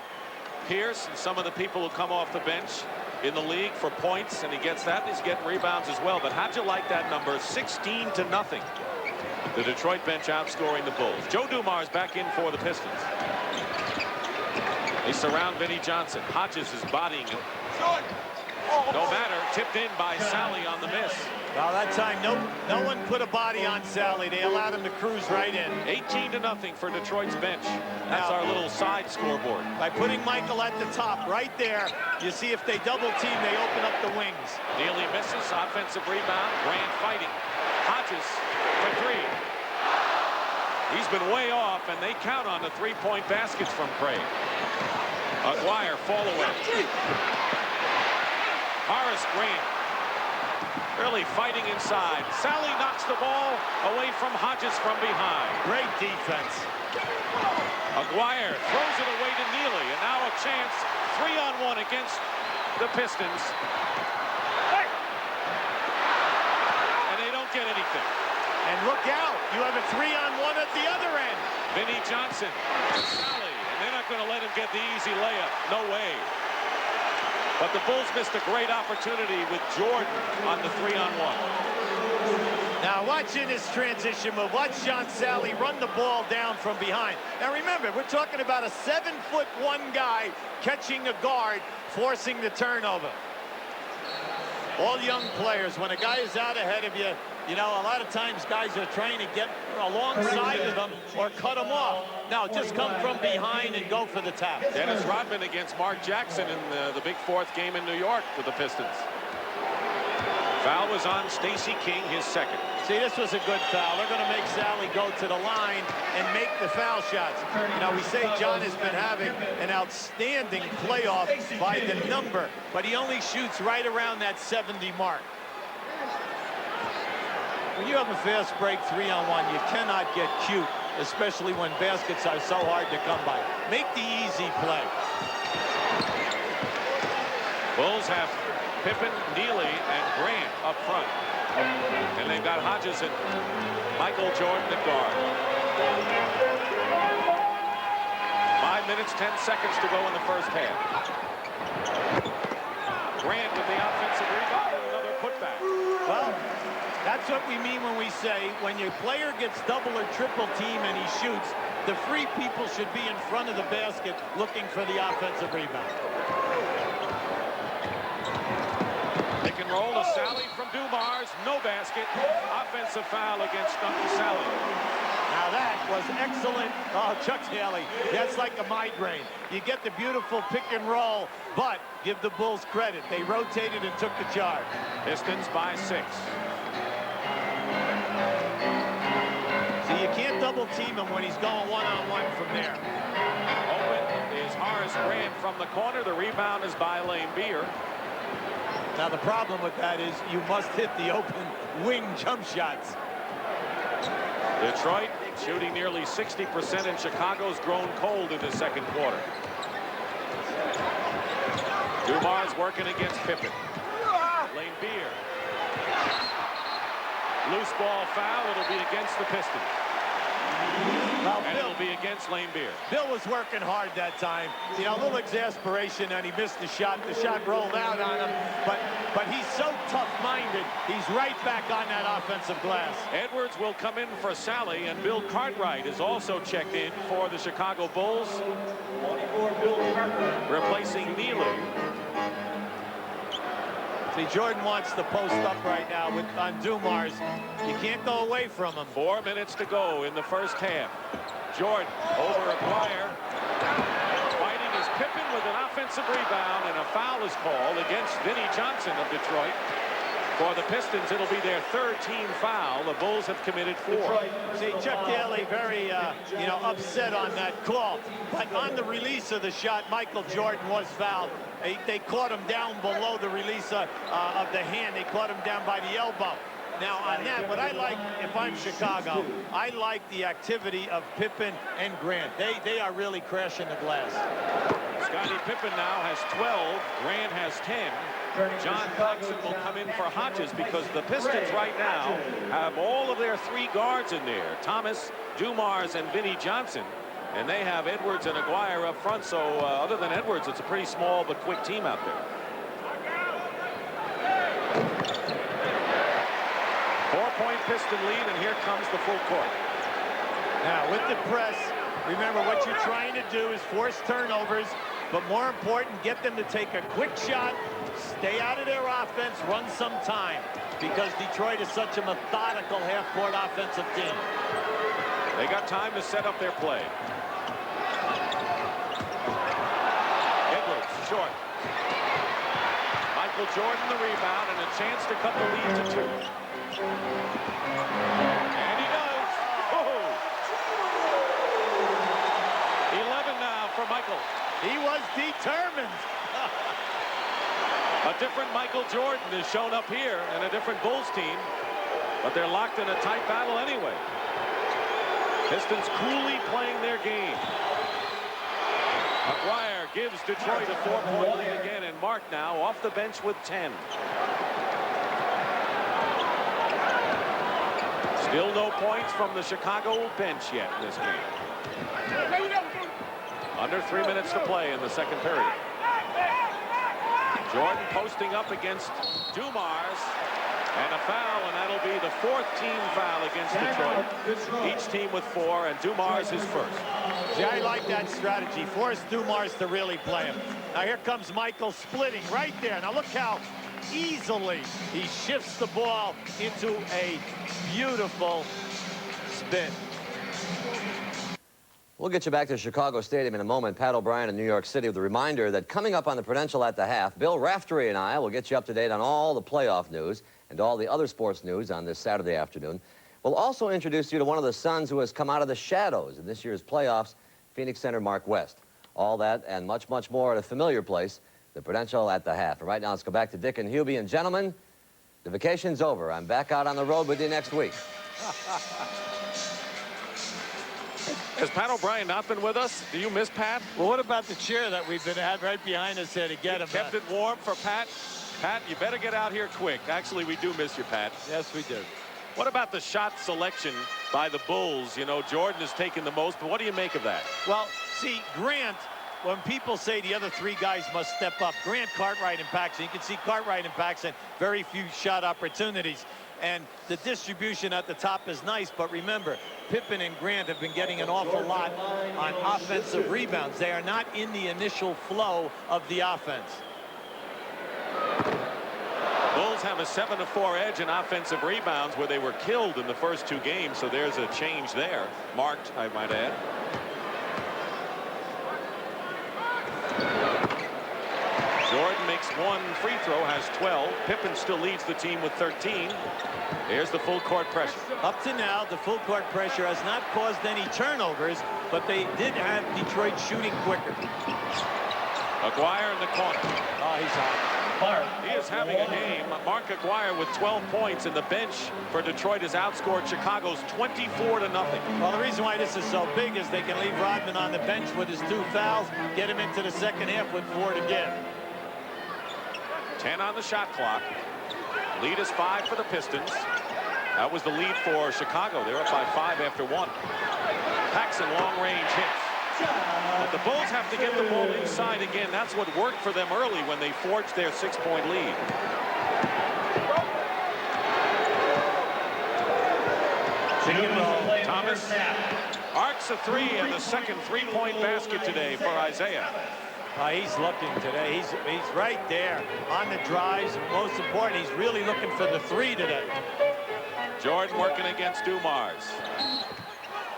Pierce and some of the people who come off the bench in the league for points, and he gets that, and he's getting rebounds as well. But how'd you like that number? 16-0. The Detroit bench outscoring the Bulls. Joe Dumars back in for the Pistons. They surround Vinnie Johnson. Hodges is bodying him. No matter, tipped in by Sally on the miss. Well, that time, no one put a body on Sally. They allowed him to cruise right in. 18-0 for Detroit's bench. That's our little side scoreboard. By putting Michael at the top right there, you see if they double team, they open up the wings. Neely misses. Offensive rebound. Grant fighting. Hodges for three. He's been way off, and they count on the three-point baskets from Craig. Aguirre fall away. Horace Grant really fighting inside. Sally knocks the ball away from Hodges from behind. Great defense. Aguirre throws it away to Neely, and now a chance 3-on-1 against the Pistons. And they don't get anything. And look out, you have a 3-on-1 at the other end. Vinnie Johnson to Sally, and they're not going to let him get the easy layup. No way. But the Bulls missed a great opportunity with Jordan on the 3-on-1. Now watching this transition move. Watch John Sally run the ball down from behind. Now remember, we're talking about a 7'1" guy catching a guard, forcing the turnover. All young players, when a guy is out ahead of you, you know, a lot of times guys are trying to get alongside of them or cut them off. Now, just come from behind and go for the tap. Dennis Rodman against Mark Jackson in the big fourth game in New York for the Pistons. Foul was on Stacey King, his second. See, this was a good foul. They're going to make Sally go to the line and make the foul shots. You know, we say John has been having an outstanding playoff by the number, but he only shoots right around that 70 mark. When you have a fast break 3-on-1, you cannot get cute, especially when baskets are so hard to come by. Make the easy play. Bulls have Pippen, Neely, and Grant up front. And they've got Hodges and Michael Jordan at guard. 5 minutes, 10 seconds to go in the first half. Grant with the offensive rebound and another putback. Well, that's what we mean when we say when your player gets double or triple team and he shoots, the free people should be in front of the basket looking for the offensive rebound. Pick and roll to Sally from Dumars. No basket. Offensive foul against Sally. Now that was excellent. Oh, Chuck Daly, that's like a migraine. You get the beautiful pick and roll, but give the Bulls credit. They rotated and took the charge. Pistons by 6. See, you can't double team him when he's going one-on-one from there. Open is Horace Grant from the corner. The rebound is by Lane Beer. Now the problem with that is you must hit the open wing jump shots. Detroit shooting nearly 60%, and Chicago's grown cold in the second quarter. Dumars working against Pippen. Lane Beer. Loose ball foul. It'll be against the Pistons. Well, and it'll be against Lane Beer. Bill was working hard that time. You know, a little exasperation, and he missed the shot. The shot rolled out on him, but he's so tough-minded. He's right back on that offensive glass. Edwards will come in for Sally, and Bill Cartwright is also checked in for the Chicago Bulls, replacing Neely. See, Jordan wants to post up right now on Dumars. You can't go away from him. 4 minutes to go in the first half. Jordan over Aguirre. Fighting is Pippen with an offensive rebound, and a foul is called against Vinnie Johnson of Detroit. For the Pistons, it'll be their third team foul. The Bulls have committed 4. See, Chuck Daly very, upset on that call. But on the release of the shot, Michael Jordan was fouled. They caught him down below the release of the hand. They caught him down by the elbow. Now, on that, what I like, if I'm Chicago, I like the activity of Pippen and Grant. They are really crashing the glass. Scottie Pippen now has 12. Grant has 10. John Clarkson will come in for Hodges because the Pistons right now have all of their 3 guards in there. Thomas, Dumars, and Vinnie Johnson. And they have Edwards and Aguirre up front. So other than Edwards, it's a pretty small but quick team out there. 4-point Piston lead, and here comes the full court. Now with the press, Remember, what you're trying to do is force turnovers, but more important, get them to take a quick shot, stay out of their offense, run some time, because Detroit is such a methodical half-court offensive team. They got time to set up their play. Edwards, short. Michael Jordan the rebound and a chance to cut the lead to 2. And he does. Oh. 11 now for Michael. He was determined. A different Michael Jordan is shown up here and a different Bulls team, but they're locked in a tight battle anyway. Pistons coolly playing their game. McGuire gives Detroit a 4-point lead again, and Mark now off the bench with 10. Still no points from the Chicago bench yet in this game. Under 3 minutes to play in the second period. Jordan posting up against Dumars, and a foul, and that'll be the 4th team foul against Detroit. Each team with 4, and Dumars his first. See, I like that strategy. Force Dumars to really play him. Now here comes Michael splitting right there. Now look how easily he shifts the ball into a beautiful spin. We'll get you back to Chicago Stadium in a moment. Pat O'Brien in New York City with a reminder that coming up on the Prudential at the Half, Bill Raftery and I will get you up to date on all the playoff news and all the other sports news on this Saturday afternoon. We'll also introduce you to one of the Suns who has come out of the shadows in this year's playoffs, Phoenix center Mark West. All that and much, much more at a familiar place, the Prudential at the Half. And right now, let's go back to Dick and Hubie. And gentlemen, the vacation's over. I'm back out on the road with you next week. Has Pat O'Brien not been with us? Do you miss Pat? Well, what about the chair that we've been had right behind us here to get him? Kept it warm for Pat. Pat, you better get out here quick. Actually, we do miss you, Pat. Yes, we do. What about the shot selection by the Bulls? You know, Jordan has taken the most, but what do you make of that? Well, see, Grant, when people say the other 3 guys must step up, Grant, Cartwright, and Paxson, you can see Cartwright and Paxson, very few shot opportunities. And the distribution at the top is nice, but remember, Pippen and Grant have been getting an awful lot on offensive rebounds. They are not in the initial flow of the offense. Bulls have a 7-4 edge in offensive rebounds where they were killed in the first 2 games, so there's a change there. Marked, I might add. Jordan makes 1 free throw, has 12. Pippen still leads the team with 13. Here's the full court pressure. Up to now, the full court pressure has not caused any turnovers, but they did have Detroit shooting quicker. McGuire in the corner. Oh, he's hot. He is having a game. Mark McGuire with 12 points, and the bench for Detroit has outscored Chicago's 24-0. Well, the reason why this is so big is they can leave Rodman on the bench with his 2 fouls, get him into the second half with 4 to give. 10 on the shot clock. Lead is 5 for the Pistons. That was the lead for Chicago. They're up by 5 after 1. Paxson long-range hits. But the Bulls have to get the ball inside again. That's what worked for them early when they forged their 6-point lead. Thomas arcs a 3 and the second 3-point basket today for Isaiah. He's looking today. He's right there on the drives. And most important, he's really looking for the 3 today. Jordan working against Dumars.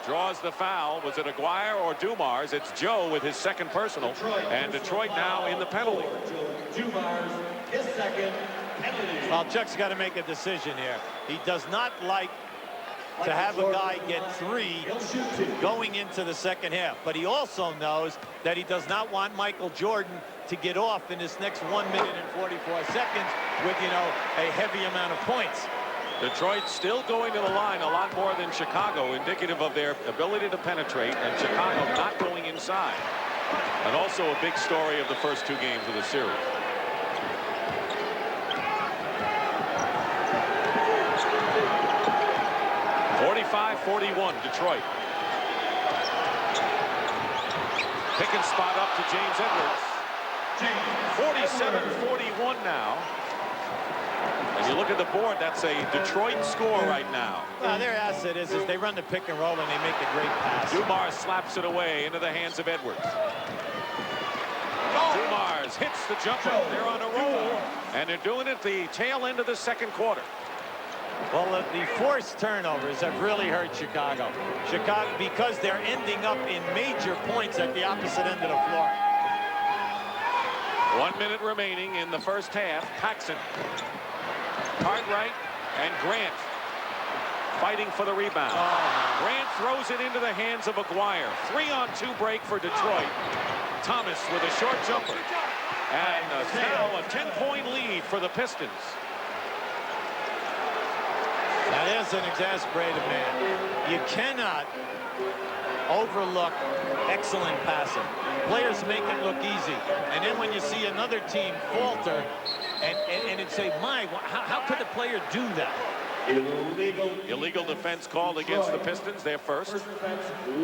Draws the foul. Was it Aguirre or Dumars? It's Joe with his second personal. And Detroit now in the penalty. Dumars, his second penalty. Well, Chuck's got to make a decision here. He does not like to have a guy get 3 going into the second half. But he also knows that he does not want Michael Jordan to get off in this next 1 minute and 44 seconds with, you know, a heavy amount of points. Detroit still going to the line a lot more than Chicago, indicative of their ability to penetrate, and Chicago not going inside. And also a big story of the first 2 games of the series. (45-41) Detroit. Pick and spot up to James Edwards. 47-41 now. And you look at the board, that's a Detroit score right now. Well, their asset is they run the pick and roll and they make a great pass. Dumars slaps it away into the hands of Edwards. Dumars hits the jumper. They're on a roll, and they're doing it the tail end of the second quarter. Well, the forced turnovers have really hurt Chicago. Because they're ending up in major points at the opposite end of the floor. 1 minute remaining in the first half. Paxson, Cartwright, and Grant fighting for the rebound. Grant throws it into the hands of McGuire. 3-on-2 break for Detroit. Thomas with a short jumper. And now a 10-point lead for the Pistons. Now there's an exasperated man. You cannot overlook excellent passing. Players make it look easy. And then when you see another team falter and it say, my, how could a player do that? Illegal defense called against the Pistons. They're first.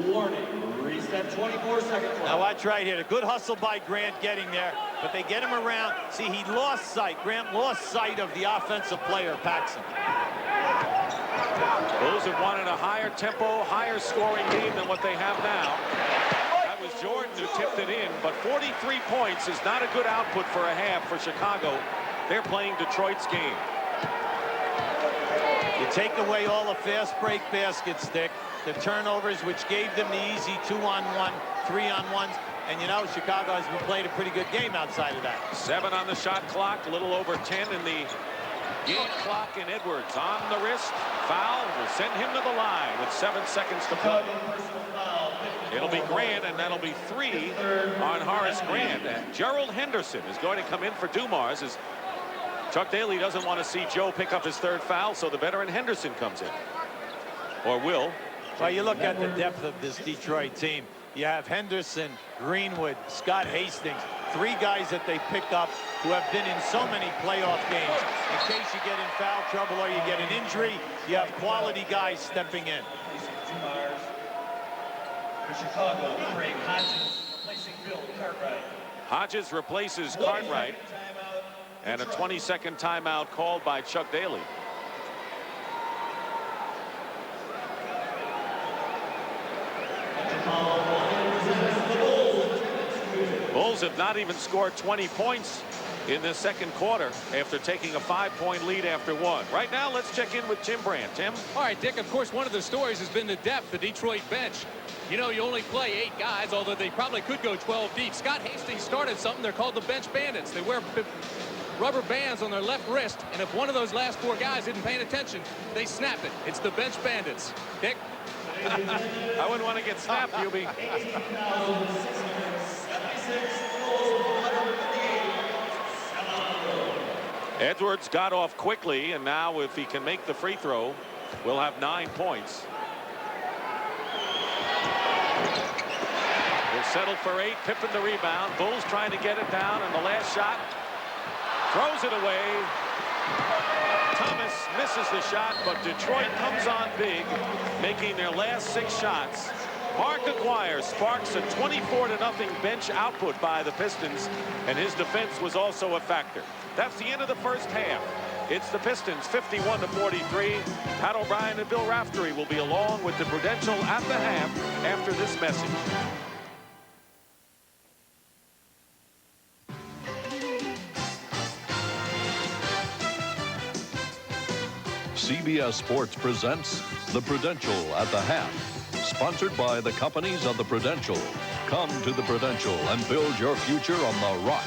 Warning. Reset 24 seconds. Now watch right here. The good hustle by Grant getting there, but they get him around. See, he lost sight. Grant lost sight of the offensive player, Paxson. Bulls have wanted a higher tempo, higher scoring game than what they have now. That was Jordan who tipped it in, but 43 points is not a good output for a half for Chicago. They're playing Detroit's game. You take away all the fast break baskets, Dick, the turnovers, which gave them the easy 2-on-1, 3-on-1s, and you know Chicago has been playing a pretty good game outside of that. 7 on the shot clock, a little over 10 in the game clock, and Edwards on the wrist. Foul will send him to the line with 7 seconds to play. It'll be Grant, and that'll be 3 on Horace Grant. And Gerald Henderson is going to come in for Dumars as Chuck Daly doesn't want to see Joe pick up his 3rd foul, so the veteran Henderson comes in. Or will. Well, you look at the depth of this Detroit team. You have Henderson, Greenwood, Scott Hastings, 3 guys that they pick up who have been in so many playoff games. In case you get in foul trouble or you get an injury, you have quality guys stepping in. For Chicago, Craig Hodges replacing Bill Cartwright. Hodges replaces Cartwright. And a 20-second timeout called by Chuck Daly. Bulls have not even scored 20 points in the second quarter after taking a 5-point lead after 1. Right now, let's check in with Tim Brandt. Tim? All right, Dick, of course, one of the stories has been the depth, the Detroit bench. You know, you only play 8 guys, although they probably could go 12 deep. Scott Hastings started something. They're called the bench bandits. They wear rubber bands on their left wrist, and if one of those last 4 guys isn't paying attention, they snap it. It's the bench bandits. Dick? I wouldn't want to get snapped, Hubie. Edwards got off quickly, and now if he can make the free throw, we'll have 9 points. We'll settle for 8. Pippen the rebound. Bulls trying to get it down, and the last shot throws it away. Thomas misses the shot, but Detroit comes on big, making their last 6 shots. Mark McGuire sparks a 24-0 bench output by the Pistons, and his defense was also a factor. That's the end of the first half. It's the Pistons 51-43. Pat O'Brien and Bill Raftery will be along with the Prudential at the half after this message. CBS Sports presents The Prudential at the Half, sponsored by the companies of the Prudential. Come to the Prudential and build your future on the rock.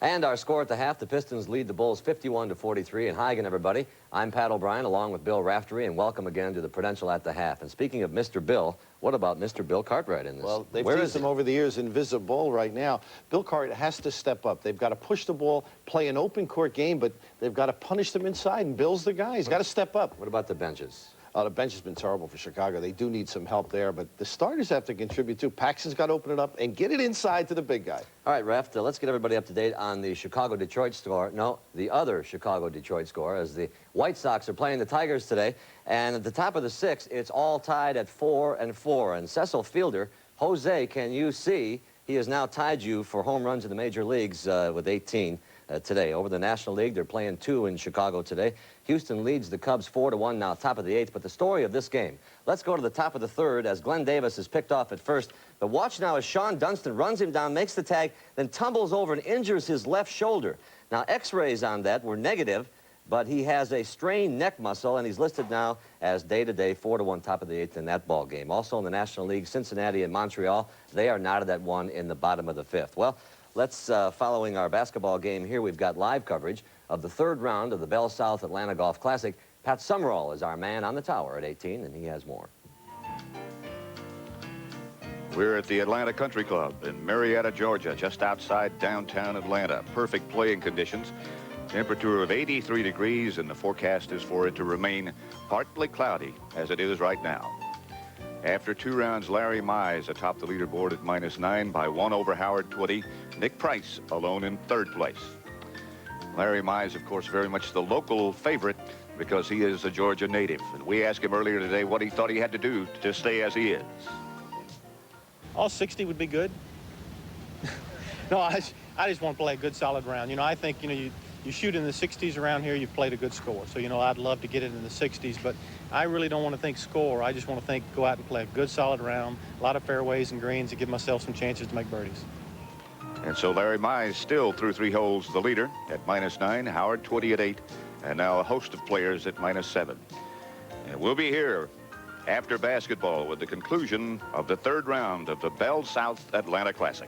And our score at the half, the Pistons lead the Bulls 51-43. And hi again, everybody. I'm Pat O'Brien, along with Bill Raftery, and welcome again to the Prudential at the half. And speaking of Mr. Bill, what about Mr. Bill Cartwright in this? Well, they've teased him over the years, invisible right now. Bill Cartwright has to step up. They've got to push the ball, play an open court game, but they've got to punish them inside, and Bill's the guy. He's got to step up. What about the benches? The bench has been terrible for Chicago. They do need some help there, but the starters have to contribute too. Paxson's got to open it up and get it inside to the big guy. All right, Ref, let's get everybody up to date on the Chicago-Detroit score. No, the other Chicago-Detroit score, as the White Sox are playing the Tigers today. And at the top of the 6th, it's all tied at 4-4. And Cecil Fielder, Jose, can you see He has now tied you for home runs in the major leagues with 18 today. Over the National League, they're playing 2 in Chicago today. Houston leads the Cubs 4-1 now, top of the 8th. But the story of this game, let's go to the top of the 3rd as Glenn Davis is picked off at first. The watch now as Sean Dunston runs him down, makes the tag, then tumbles over and injures his left shoulder. Now, x-rays on that were negative, but he has a strained neck muscle, and he's listed now as day-to-day 4-1 top of the 8th in that ball game. Also in the National League, Cincinnati and Montreal, they are knotted at 1 in the bottom of the 5th. Well, let's, following our basketball game here, we've got live coverage of the 3rd round of the Bell South Atlanta Golf Classic. Pat Summerall is our man on the tower at 18, and he has more. We're at the Atlanta Country Club in Marietta, Georgia, just outside downtown Atlanta. Perfect playing conditions. Temperature of 83 degrees, and the forecast is for it to remain partly cloudy, as it is right now. After 2 rounds, Larry Mize atop the leaderboard at -9 by 1 over Howard 20. Nick Price alone in 3rd place. Larry Mize, of course, very much the local favorite because he is a Georgia native. And we asked him earlier today what he thought he had to do to stay as he is. All 60 would be good. No, I just want to play a good, solid round. You know, I think, you know, you shoot in the 60s around here, you've played a good score. So, you know, I'd love to get it in the 60s, but I really don't want to think score. I just want to think go out and play a good, solid round, a lot of fairways and greens to give myself some chances to make birdies. And so Larry Mize still through 3 holes the leader at -9, Howard 20 at 8, and now a host of players at -7. And we'll be here after basketball with the conclusion of the 3rd round of the Bell South Atlanta Classic.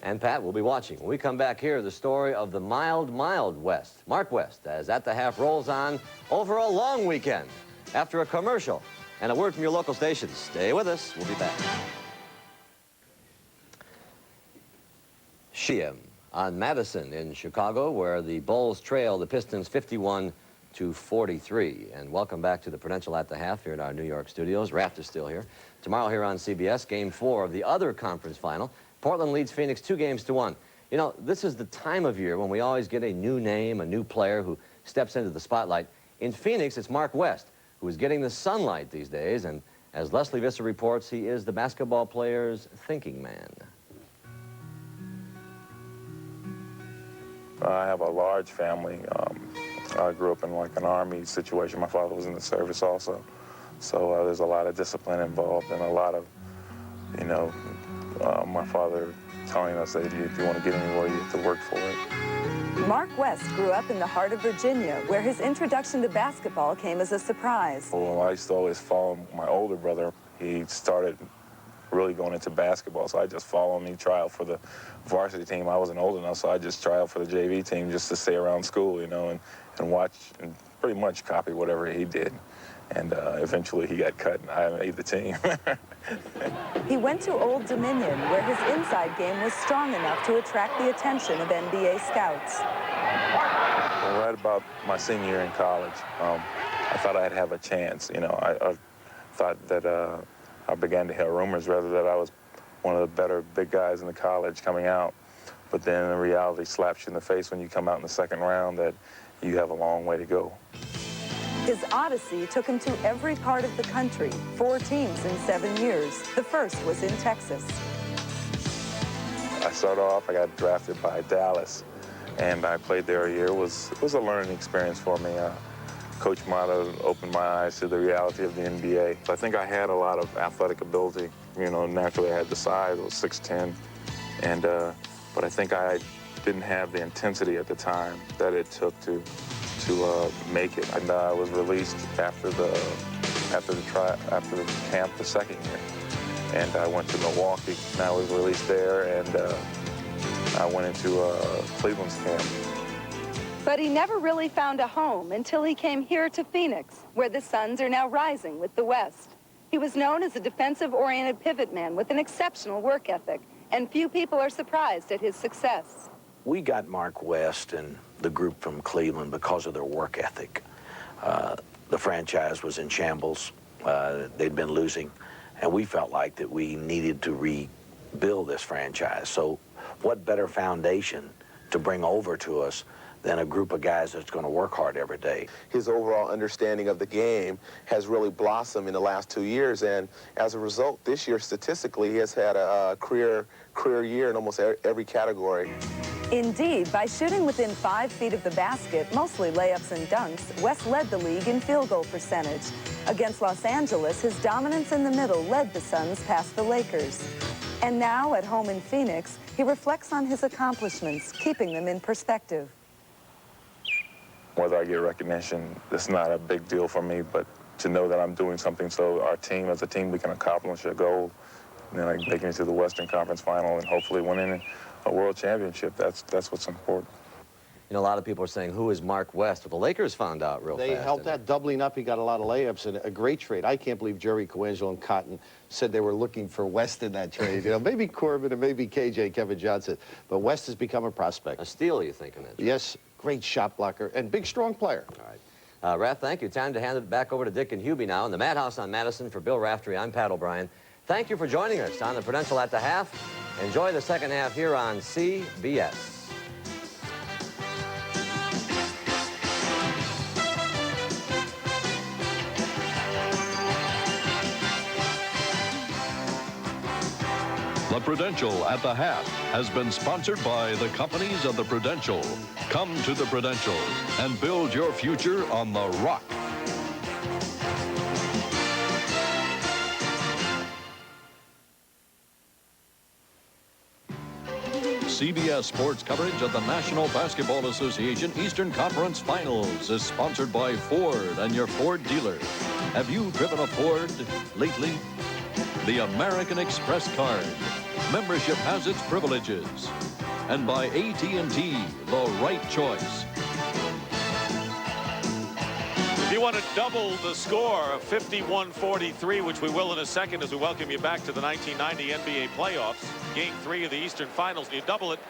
And Pat, we'll be watching. When we come back here, the story of the mild West. Mark West, as At the Half rolls on over a long weekend. After a commercial and a word from your local stations. Stay with us. We'll be back. Sheehan on Madison in Chicago, where the Bulls trail the Pistons 51-43. And welcome back to the Prudential At the Half here in our New York studios. Raft is still here. Tomorrow here on CBS, Game 4 of the other conference final. Portland leads Phoenix 2-1. You know, this is the time of year when we always get a new name, a new player who steps into the spotlight. In Phoenix, it's Mark West, who is getting the sunlight these days. And as Leslie Visser reports, he is the basketball player's thinking man. I have a large family. I grew up in like an Army situation. My father was in the service also. So there's a lot of discipline involved and a lot of, you know, my father telling us that if you want to get anywhere, you have to work for it. Mark West grew up in the heart of Virginia, where his introduction to basketball came as a surprise. Well, I used to always follow my older brother. He started really going into basketball, so I just followed him. He tried out for the varsity team. I wasn't old enough, so I just tried out for the JV team just to stay around school, you know, and watch and pretty much copy whatever he did. And eventually he got cut, and I made the team. He went to Old Dominion, where his inside game was strong enough to attract the attention of NBA scouts. Well, right about my senior year in college, I thought I'd have a chance. You know, I thought that I began to hear rumors, rather, that I was one of the better big guys in the college coming out. But then the reality slaps you in the face when you come out in the 2nd round that you have a long way to go. His odyssey took him to every part of the country, 4 teams in 7 years. The first was in Texas. I started off, I got drafted by Dallas, and I played there a year. It was a learning experience for me. Coach Mata opened my eyes to the reality of the NBA. I think I had a lot of athletic ability. You know, naturally I had the size, I was 6'10", but I think I didn't have the intensity at the time that it took to make it. And I was released after the camp the 2nd year, and I went to Milwaukee. And I was released there, and I went into Cleveland's camp. But he never really found a home until he came here to Phoenix, where the Suns are now rising with the West. He was known as a defensive-oriented pivot man with an exceptional work ethic, and few people are surprised at his success. We got Mark West and the group from Cleveland because of their work ethic. The franchise was in shambles. They'd been losing, and we felt like that we needed to rebuild this franchise. So what better foundation to bring over to us than a group of guys that's going to work hard every day. His overall understanding of the game has really blossomed in the last 2 years, and as a result, this year statistically he has had a career year in almost every category. Indeed, by shooting within 5 feet of the basket, mostly layups and dunks, West led the league in field goal percentage. Against Los Angeles, his dominance in the middle led the Suns past the Lakers. And now, at home in Phoenix, he reflects on his accomplishments, keeping them in perspective. Whether I get recognition, it's not a big deal for me, but to know that I'm doing something so our team, as a team, we can accomplish a goal, you know, like making it to the Western Conference Final and hopefully winning a world championship, that's what's important. You know, a lot of people are saying, who is Mark West? Well, the Lakers found out real fast. They helped that doubling up. He got a lot of layups and a great trade. I can't believe Jerry Coangelo and Cotton said they were looking for West in that trade. You know, maybe Corbin and maybe KJ, Kevin Johnson. But West has become a prospect. A steal, you think, in that trade? Yes, great shot blocker and big, strong player. All right. Raph, thank you. Time to hand it back over to Dick and Hubie now in the Madhouse on Madison. For Bill Raftery, I'm Pat O'Brien. Thank you for joining us on the Prudential at the Half. Enjoy the second half here on CBS. The Prudential at the Half has been sponsored by the companies of the Prudential. Come to the Prudential and build your future on the rock. CBS sports coverage of the National Basketball Association Eastern Conference Finals is sponsored by Ford and your Ford dealer. Have you driven a Ford lately? The American Express card. Membership has its privileges. And by AT&T, the right choice. If you want to double the score of 51-43, which we will in a second as we welcome you back to the 1990 NBA playoffs, Game 3 of the Eastern Finals, and you double it,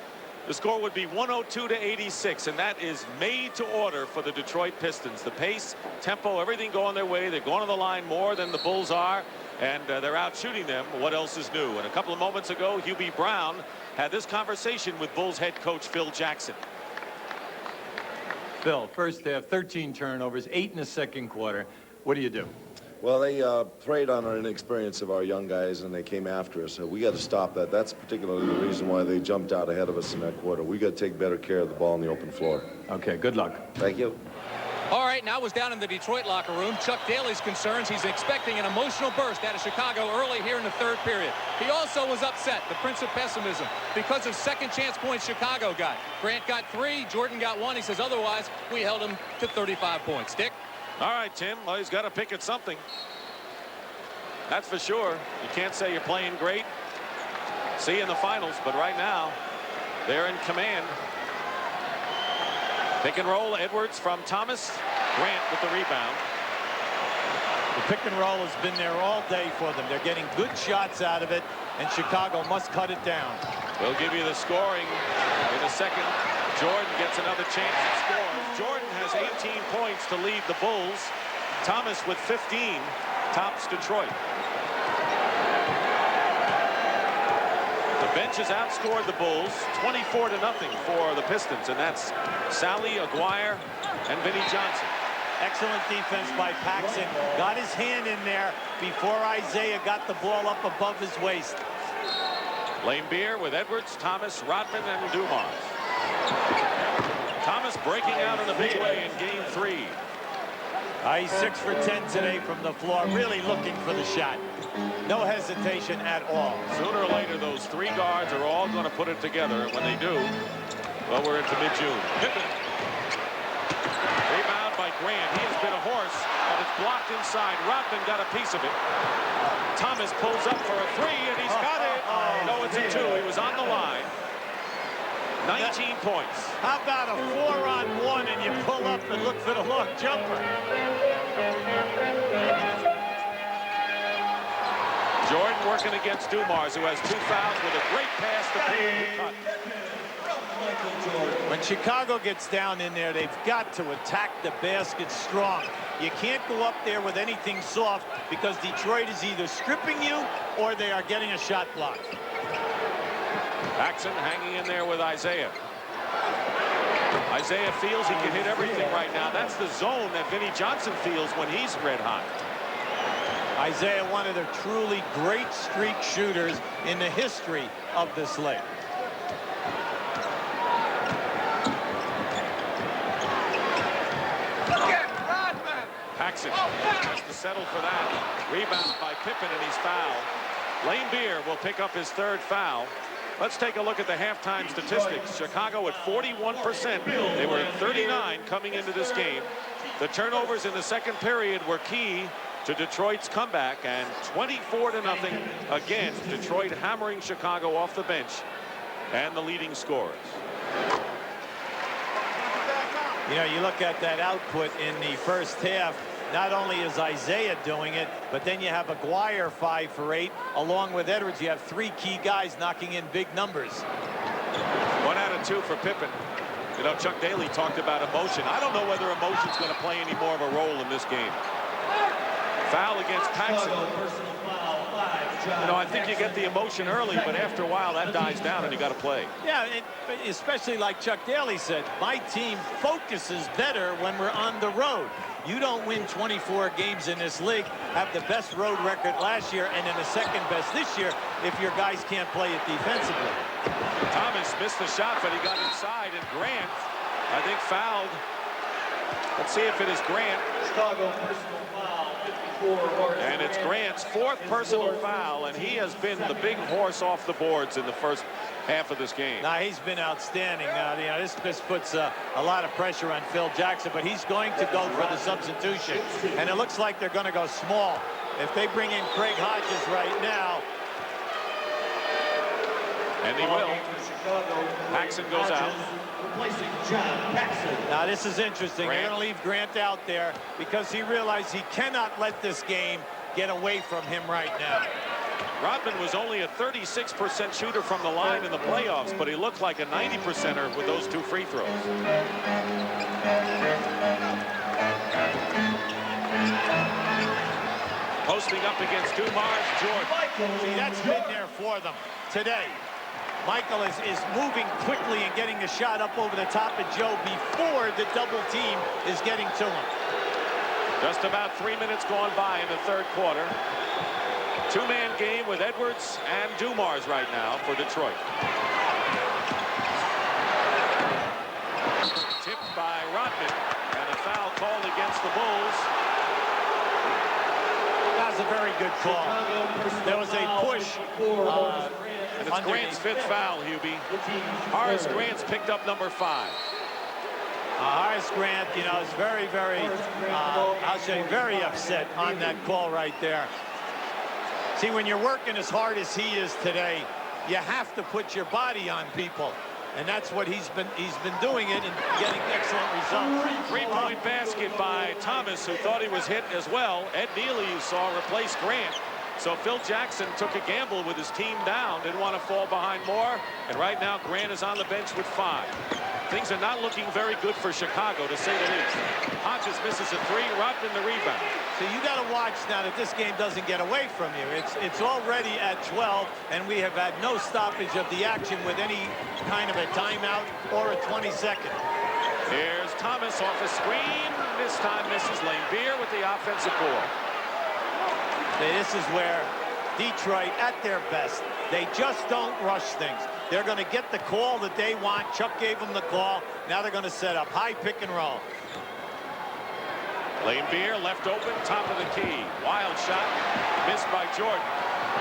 the score would be 102-86, and that is made to order for the Detroit Pistons. The pace, tempo, everything going their way. They're going to the line more than the Bulls are, and they're out shooting them. What else is new? And a couple of moments ago, Hubie Brown had this conversation with Bulls head coach Phil Jackson. Phil, first half, 13 turnovers, 8 in the second quarter. What do you do? Well, they preyed on our inexperience of our young guys, and they came after us. So we got to stop that. That's particularly the reason why they jumped out ahead of us in that quarter. We got to take better care of the ball in the open floor. Okay, good luck. Thank you. All right, now was down in the Detroit locker room. Chuck Daly's concerns. He's expecting an emotional burst out of Chicago early here in the third period. He also was upset, the prince of pessimism, because of second chance points Chicago got. Grant got 3, Jordan got 1. He says otherwise we held him to 35 points. Dick? All right, Tim. Well, he's got to pick at something. That's for sure. You can't say you're playing great. See you in the finals, but right now they're in command. Pick and roll, Edwards from Thomas. Grant with the rebound. The pick and roll has been there all day for them. They're getting good shots out of it, and Chicago must cut it down. We'll give you the scoring in a second. Jordan gets another chance to score. Jordan has 18 points to lead the Bulls. Thomas with 15 tops Detroit. The bench has outscored the Bulls 24-0 for the Pistons, and that's Sally, Aguirre, and Vinnie Johnson. Excellent defense by Paxson. Got his hand in there before Isaiah got the ball up above his waist. Lane Beer with Edwards, Thomas, Rodman, and Dumars. Thomas breaking out in a big way in Game 3. He's 6 for 10 today from the floor, really looking for the shot. No hesitation at all. Sooner or later, those 3 guards are all going to put it together, and when they do, well, we're into mid-June. Rebound by Grant. He has been a horse, but it's blocked inside. Rodman got a piece of it. Thomas pulls up for a 3, and he's got it. No, it's a 2. He was on the line. 19 points. How about a 4-on-1 and you pull up and look for the long jumper? Jordan working against Dumars, who has 2 fouls with a great pass to Payne. When Chicago gets down in there, they've got to attack the basket strong. You can't go up there with anything soft because Detroit is either stripping you or they are getting a shot blocked. Paxson hanging in there with Isaiah. Isaiah feels he can hit everything right now. That's the zone that Vinnie Johnson feels when he's red hot. Isaiah, one of the truly great streak shooters in the history of this league. Paxson has to settle for that. Rebound by Pippen, and he's fouled. Lane Beer will pick up his third foul. Let's take a look at the halftime statistics. Chicago at 41%. They were at 39 coming into this game. The turnovers in the second period were key to Detroit's comeback, and 24-0 again. Detroit hammering Chicago off the bench, and the leading scorers. You know, you look at that output in the first half. Not only is Isaiah doing it, but then you have Aguirre 5 for 8. Along with Edwards, you have 3 key guys knocking in big numbers. 1 out of 2 for Pippen. You know, Chuck Daly talked about emotion. I don't know whether emotion's going to play any more of a role in this game. Foul against Paxson. You know, I think you get the emotion early, but after a while that dies down and you got to play. Yeah, especially like Chuck Daly said, my team focuses better when we're on the road. You don't win 24 games in this league, have the best road record last year, and then the second best this year if your guys can't play it defensively. Thomas missed the shot, but he got inside, and Grant, I think, fouled. Let's see if it is Grant. Chicago personal foul, 54. And it's Grant's 4th personal foul, and he has been the big horse off the boards in the first half of this game. Now, he's been outstanding. Now, you know, this puts a lot of pressure on Phil Jackson, but he's going to go for the substitution. And it looks like they're going to go small. If they bring in Craig Hodges right now. And he will. Paxson goes out. Now, this is interesting. They're going to leave Grant out there because he realized he cannot let this game get away from him right now. Rodman was only a 36% shooter from the line in the playoffs, but he looked like a 90%er with those 2 free throws. Posting up against Dumars, Jordan. See, that's been there for them today. Michael is moving quickly and getting the shot up over the top of Joe before the double team is getting to him. Just about 3 minutes gone by in the third quarter. 2-man game with Edwards and Dumars right now for Detroit. Tipped by Rodman, and a foul called against the Bulls. That was a very good call. There was a push. And it's Grant's 5th foul, Hubie. Horace Grant's picked up number 5. Horace Grant, you know, is very, I'll say very upset on that call right there. See, when you're working as hard as he is today, you have to put your body on people. And that's what he's been doing it and getting excellent results. 3-point basket by Thomas, who thought he was hit as well. Ed Neely, you saw, replace Grant. So Phil Jackson took a gamble with his team down, didn't want to fall behind more, and right now Grant is on the bench with 5. Things are not looking very good for Chicago, to say the least. Hodges misses a 3, Rodman the rebound. So you got to watch now that this game doesn't get away from you. It's already at 12, and we have had no stoppage of the action with any kind of a timeout or a 20-second. Here's Thomas off a screen. This time misses. Lane Beer with the offensive board. This is where Detroit, at their best, they just don't rush things. They're going to get the call that they want. Chuck gave them the call. Now they're going to set up high pick and roll. Lane Beer left open, top of the key. Wild shot, missed by Jordan.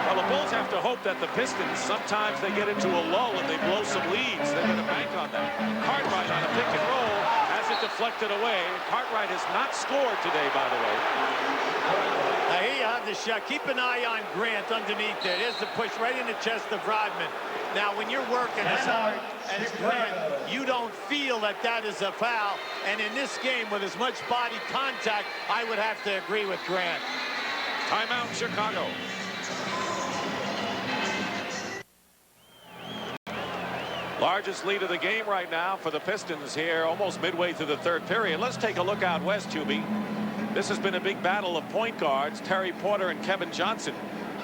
Well, the Bulls have to hope that the Pistons, sometimes they get into a lull and they blow some leads. They're going to bank on that. Cartwright on a pick and roll, has it deflected away. Cartwright has not scored today, by the way. Now here you have the shot. Keep an eye on Grant underneath there. There's the push right in the chest of Rodman. Now, when you're working as hard as Grant, you don't feel that that is a foul. And in this game, with as much body contact, I would have to agree with Grant. Timeout, Chicago. Largest lead of the game right now for the Pistons here, almost midway through the third period. Let's take a look out west, Hubie. This has been a big battle of point guards, Terry Porter and Kevin Johnson.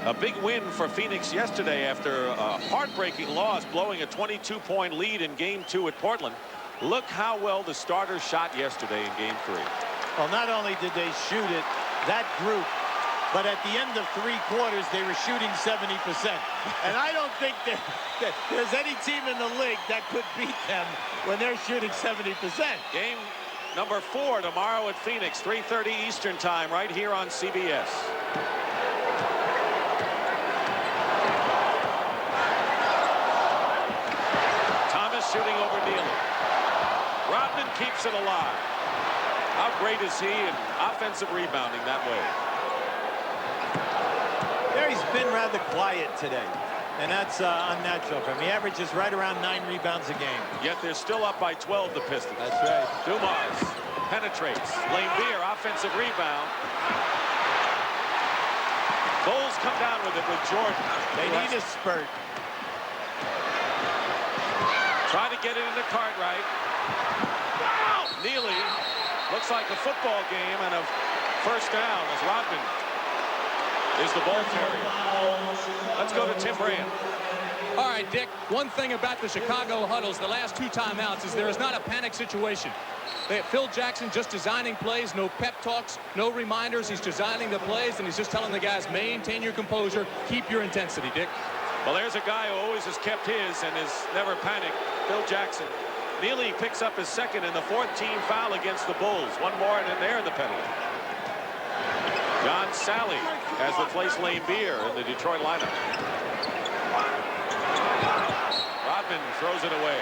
A big win for Phoenix yesterday after a heartbreaking loss, blowing a 22-point lead in Game 2 at Portland. Look how well the starters shot yesterday in Game 3. Well, not only did they shoot it, that group, but at the end of 3 quarters, they were shooting 70%. And I don't think that there's any team in the league that could beat them when they're shooting 70%. Game number 4 tomorrow at Phoenix, 3:30 Eastern time, right here on CBS. Thomas shooting over Neely. Rodman keeps it alive. How great is he in offensive rebounding that way? There, he's been rather quiet today, and that's unnatural for him. He averages right around 9 rebounds a game. Yet they're still up by 12, the Pistons. That's right. Dumars penetrates. Laimbeer, offensive rebound. Bulls come down with it with Jordan. They need a spurt. Trying to get it into Cartwright. Neely, looks like a football game and a first down as Rodman is the ball carrier. Let's go to Tim Brand. All right, Dick, one thing about the Chicago huddles, the last 2 timeouts, is there is not a panic situation. They have Phil Jackson just designing plays, no pep talks, no reminders. He's designing the plays, and he's just telling the guys, maintain your composure, keep your intensity, Dick. Well, there's a guy who always has kept his and has never panicked, Phil Jackson. Neely picks up his second and the 4th team foul against the Bulls. One more and then they're in the penalty. John Sally has replaced Laimbeer in the Detroit lineup. Rodman throws it away.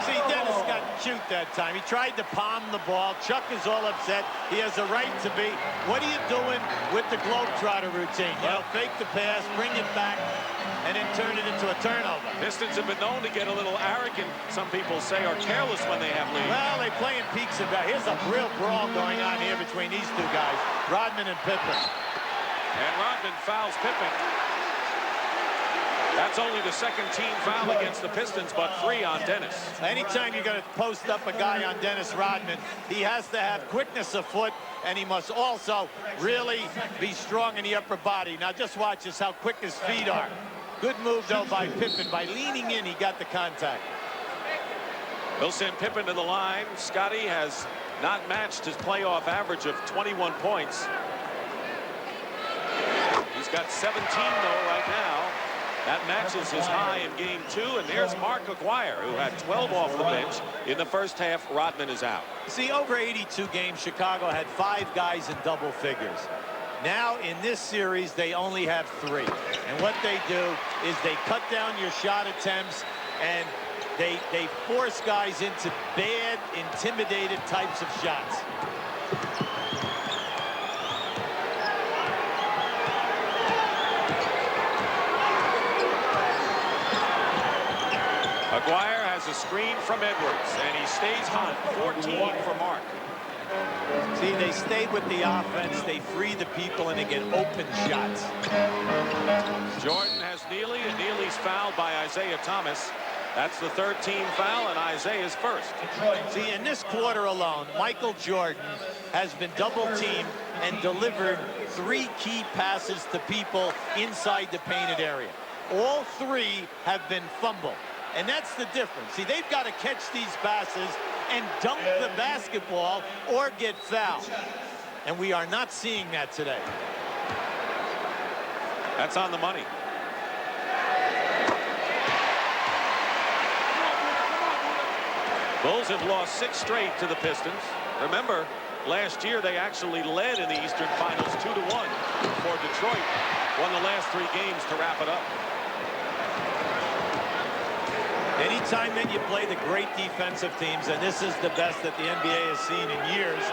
See, Dennis got cute that time. He tried to palm the ball. Chuck is all upset. He has a right to be. What are you doing with the Globetrotter routine? You know, fake the pass, bring it back, and then turn it into a turnover. Pistons have been known to get a little arrogant, some people say, or careless when they have leads. Well, they play in peaks and valleys. Here's a real brawl going on here between these 2 guys, Rodman and Pippen. And Rodman fouls Pippen. That's only the 2nd team foul against the Pistons, but 3 on Dennis. Anytime you're going to post up a guy on Dennis Rodman, he has to have quickness of foot, and he must also really be strong in the upper body. Now just watch this, how quick his feet are. Good move, though, by Pippen. By leaning in, he got the contact. We'll send Pippen to the line. Scotty has not matched his playoff average of 21 points. He's got 17, though, right now. That matches his high in Game 2. And there's Mark Aguirre, who had 12 off the bench. In the first half, Rodman is out. See, over 82 games, Chicago had 5 guys in double figures. Now, in this series, they only have 3. And what they do is they cut down your shot attempts, and they force guys into bad, intimidated types of shots. Aguirre has a screen from Edwards, and he stays hot. 14 for Mark. See, they stay with the offense, they free the people, and they get open shots. Jordan has Neely, and Neely's fouled by Isaiah Thomas. That's the 3rd team foul, and Isaiah's first. See, in this quarter alone, Michael Jordan has been double-teamed and delivered 3 key passes to people inside the painted area. All 3 have been fumbled. And that's the difference. See, they've got to catch these passes and dunk the basketball or get fouled. And we are not seeing that today. That's on the money. Bulls have lost 6 straight to the Pistons. Remember, last year they actually led in the Eastern Finals 2-1 before Detroit won the last 3 games to wrap it up. Anytime that you play the great defensive teams, and this is the best that the NBA has seen in years,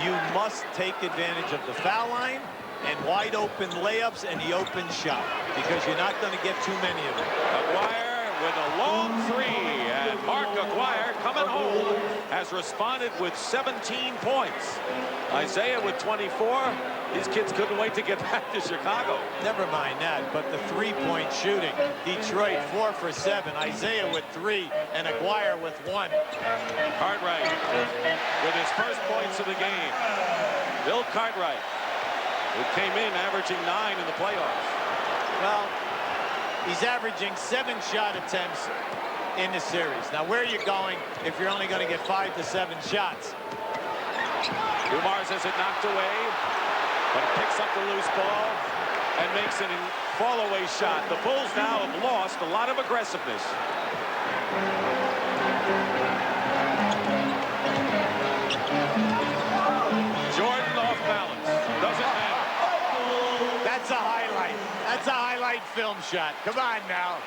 you must take advantage of the foul line and wide open layups and the open shot, because you're not going to get too many of them. Aguirre with a long 3, and Mark Aguirre coming home has responded with 17 points. Isaiah with 24. These kids couldn't wait to get back to Chicago. Never mind that, but the 3-point shooting. Detroit 4 for 7. Isaiah with 3 and Aguirre with 1. Cartwright with his first points of the game. Bill Cartwright, who came in averaging 9 in the playoffs. Well, he's averaging 7 shot attempts in the series. Now, where are you going if you're only going to get 5 to 7 shots? Dumars has it knocked away, but it picks up the loose ball and makes an fall-away shot. The Bulls now have lost a lot of aggressiveness. Jordan off balance. Doesn't matter. That's a highlight. That's a highlight film shot. Come on now.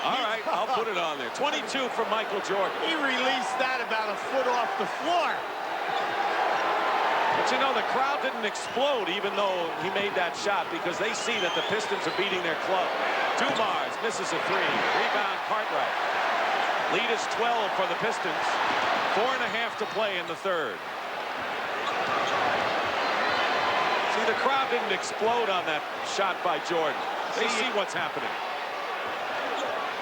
All right, I'll put it on there. 22 from Michael Jordan. He released that about a foot off the floor. But you know, the crowd didn't explode even though he made that shot because they see that the Pistons are beating their club. Dumars misses a three. Rebound Cartwright. Lead is 12 for the Pistons. 4.5 to play in the third. See, the crowd didn't explode on that shot by Jordan. They see what's happening.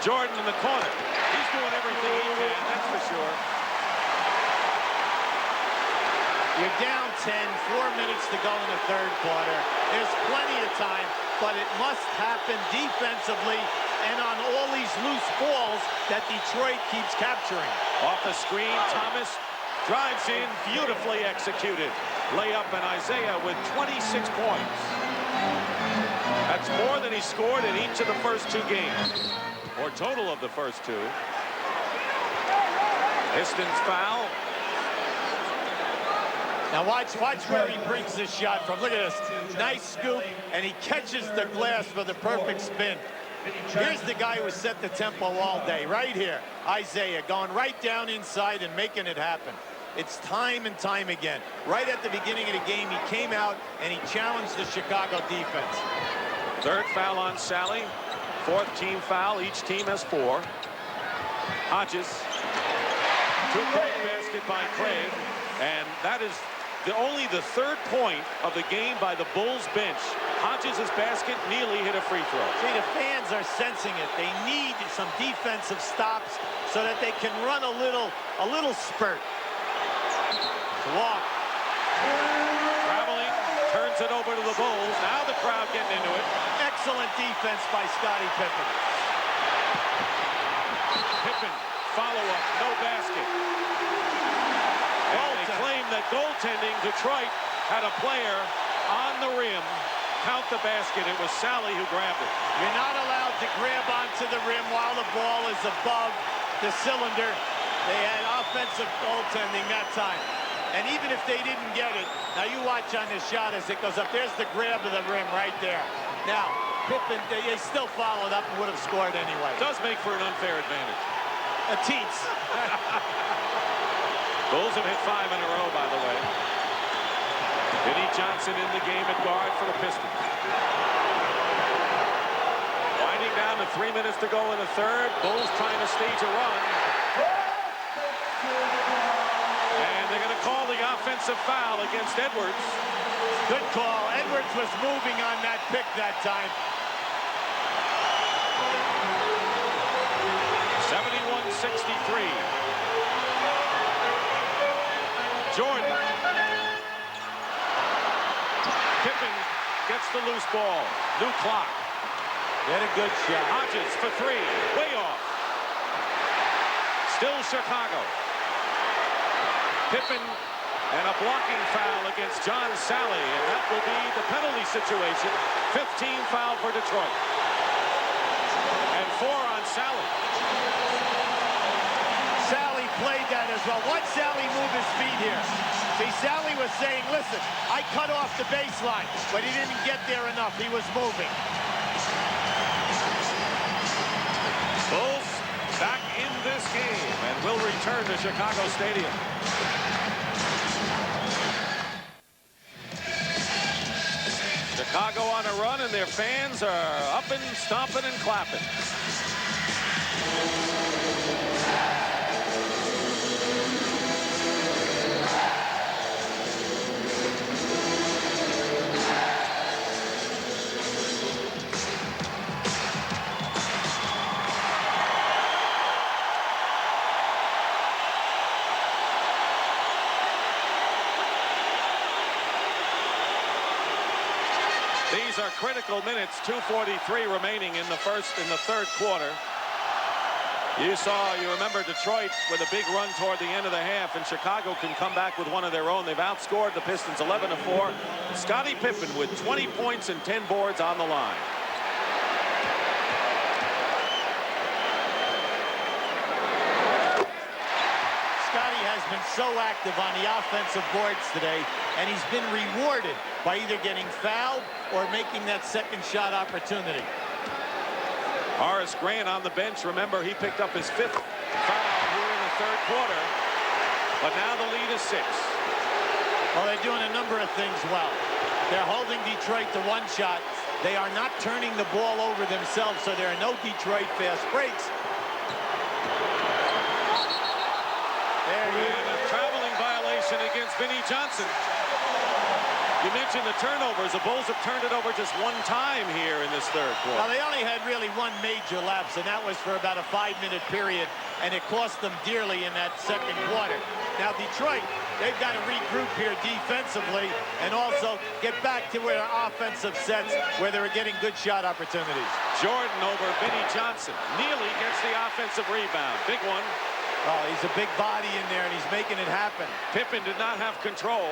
Jordan in the corner. He's doing everything he can, that's for sure. You're down 10, 4 minutes to go in the third quarter. There's plenty of time, but it must happen defensively and on all these loose balls that Detroit keeps capturing. Off the screen, Thomas drives in, beautifully executed. Layup, and Isaiah with 26 points. That's more than he scored in each of the first 2 games, or total of the first 2. Pistons foul. Now watch where he brings this shot from. Look at this. Nice scoop, and he catches the glass for the perfect spin. Here's the guy who set the tempo all day, right here. Isaiah going right down inside and making it happen. It's time and time again. Right at the beginning of the game, he came out and he challenged the Chicago defense. Third foul on Sally. 4th team foul. Each team has 4. Hodges. 2-point basket by Craig. And that is only the 3rd point of the game by the Bulls bench. Hodges' basket, Neely hit a free throw. See, the fans are sensing it. They need some defensive stops so that they can run a little spurt. Walk. Traveling, turns it over to the Bulls. Now the crowd getting into it. Excellent defense by Scottie Pippen. Pippen, follow-up, no basket. And they claim that goaltending, Detroit had a player on the rim. Count the basket. It was Sally who grabbed it. You're not allowed to grab onto the rim while the ball is above the cylinder. They had offensive goaltending that time. And even if they didn't get it, now you watch on this shot as it goes up. There's the grab of the rim right there. Now, Pippen, they still followed up and would have scored anyway. Does make for an unfair advantage. A teats. Bulls have hit 5 in a row, by the way. Vinnie Johnson in the game at guard for the Pistons. Winding down to 3 minutes to go in the third. Bulls trying to stage a run. And they're going to call the offensive foul against Edwards. Good call. Edwards was moving on that pick that time. 71-63. Jordan. Pippen gets the loose ball. New clock. Get a good shot. Hodges for 3. Way off. Still Chicago. Pippen and a blocking foul against John Sally, and that will be the penalty situation. 15 foul for Detroit. And 4 on Sally. Sally played that as well. Watch Sally move his feet here. See, Sally was saying, listen, I cut off the baseline, but he didn't get there enough. He was moving. Bulls back in this game and will return to Chicago Stadium. Chicago on a run, and their fans are up and stomping and clapping. These are critical minutes. 2:43 remaining in the third quarter. You remember Detroit with a big run toward the end of the half, and Chicago can come back with one of their own. They've outscored the Pistons 11-4. Scottie Pippen with 20 points and 10 boards on the line. Scottie has been so active on the offensive boards today, and he's been rewarded by either getting fouled or making that second shot opportunity. Horace Grant on the bench. Remember, he picked up his 5th foul here in the 3rd quarter. But now the lead is 6. Well, they're doing a number of things well. They're holding Detroit to 1 shot. They are not turning the ball over themselves, so there are no Detroit fast breaks. And a traveling violation against Vinnie Johnson. You mentioned the turnovers. The Bulls have turned it over just 1 time here in this 3rd quarter. Now, they only had really 1 major lapse, and that was for about a 5-minute period, and it cost them dearly in that 2nd quarter. Now, Detroit, they've got to regroup here defensively and also get back to their offensive sets where they were getting good shot opportunities. Jordan over Vinnie Johnson. Neely gets the offensive rebound. Big one. Oh, he's a big body in there, and he's making it happen. Pippen did not have control.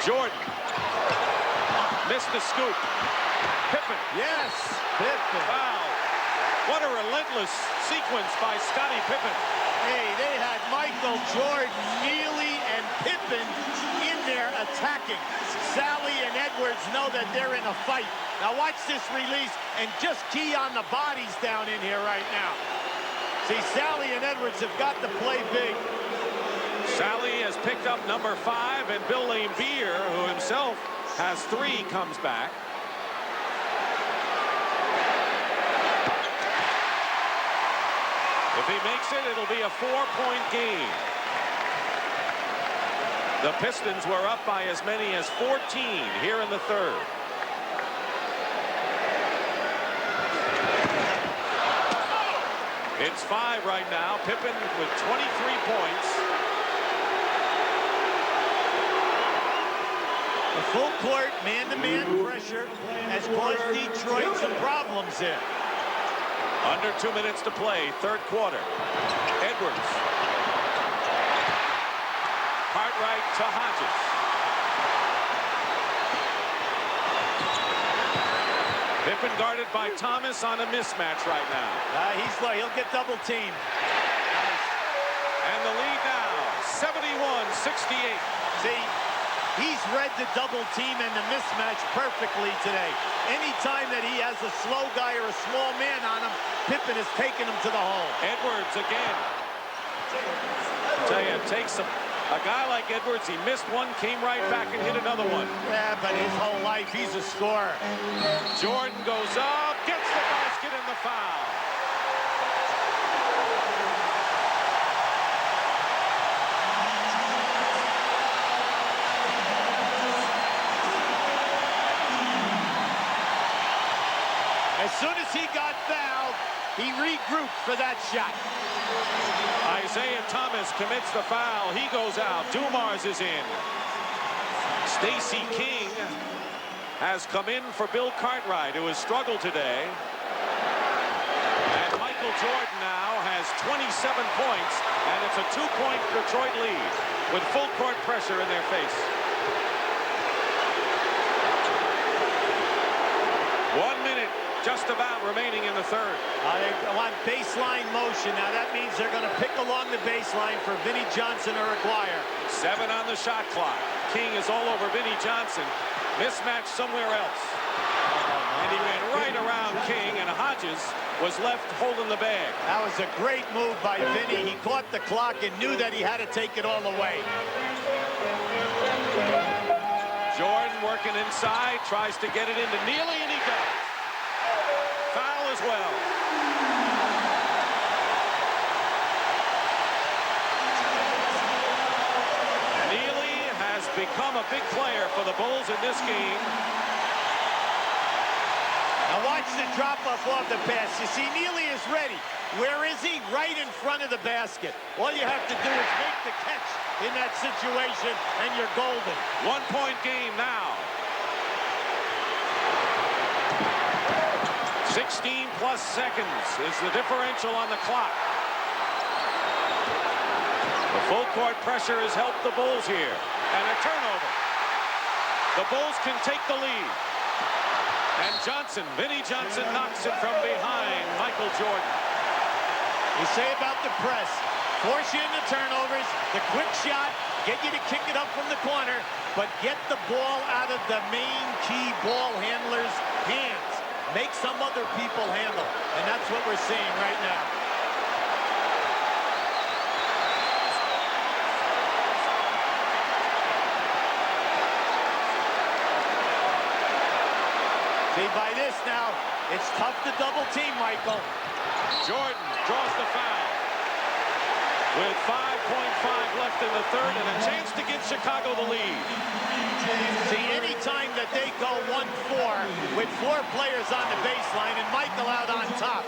Jordan missed the scoop. Pippen. Yes, Pippen. Foul. What a relentless sequence by Scottie Pippen. Hey, they had Michael Jordan, Neely, and Pippen in there attacking. Sally and Edwards know that they're in a fight. Now watch this release and just key on the bodies down in here right now. See, Sally and Edwards have got to play big. Sally has picked up number 5, and Bill Laimbeer, who himself has 3, comes back. If he makes it, it'll be a 4-point game. The Pistons were up by as many as 14 here in the 3rd. It's 5 right now. Pippen with 23 points. The full court man-to-man pressure has caused Detroit some problems here. Under 2 minutes to play, 3rd quarter. Edwards. Cartwright to Hodges. Pippen guarded by Thomas on a mismatch right now. He'll get double teamed. And the lead now, 71-68. See, he's read the double team and the mismatch perfectly today. Anytime that he has a slow guy or a small man on him, Pippen has taken him to the hole. Edwards again. Tell you, it takes a guy like Edwards. He missed one, came right back and hit another one. Yeah, but his whole life, he's a scorer. Jordan goes up, gets the basket and the foul. As soon as he got fouled, he regrouped for that shot. Isaiah Thomas commits the foul. He goes out. Dumars is in. Stacey King has come in for Bill Cartwright, who has struggled today. And Michael Jordan now has 27 points, and it's a 2-point Detroit lead with full court pressure in their face. 1 minute just about remaining in the 3rd. They want baseline motion. Now that means they're going to pick along the baseline for Vinnie Johnson or Aguirre. 7 on the shot clock. King is all over Vinnie Johnson. Mismatch somewhere else. And he ran right around King, and Hodges was left holding the bag. That was a great move by Vinnie. He caught the clock and knew that he had to take it all away. Jordan working inside, tries to get it into Neely, and he does. Foul as well. Neely has become a big player for the Bulls in this game. Now watch the drop off the pass. You see, Neely is ready. Where is he? Right in front of the basket. All you have to do is make the catch in that situation, and you're golden. 1-point game now. 16 plus seconds is the differential on the clock. The full court pressure has helped the Bulls here. And a turnover. The Bulls can take the lead. And Vinnie Johnson knocks it from behind Michael Jordan. You say about the press, force you into turnovers, the quick shot, get you to kick it up from the corner, but get the ball out of the main key ball handler's hands. Make some other people handle. And that's what we're seeing right now. See, by this now, it's tough to double team, Michael. Jordan draws the foul. With 5.5 left in the third and a chance to give Chicago the lead. See, any time that they go 1-4 with 4 players on the baseline and Michael out on top,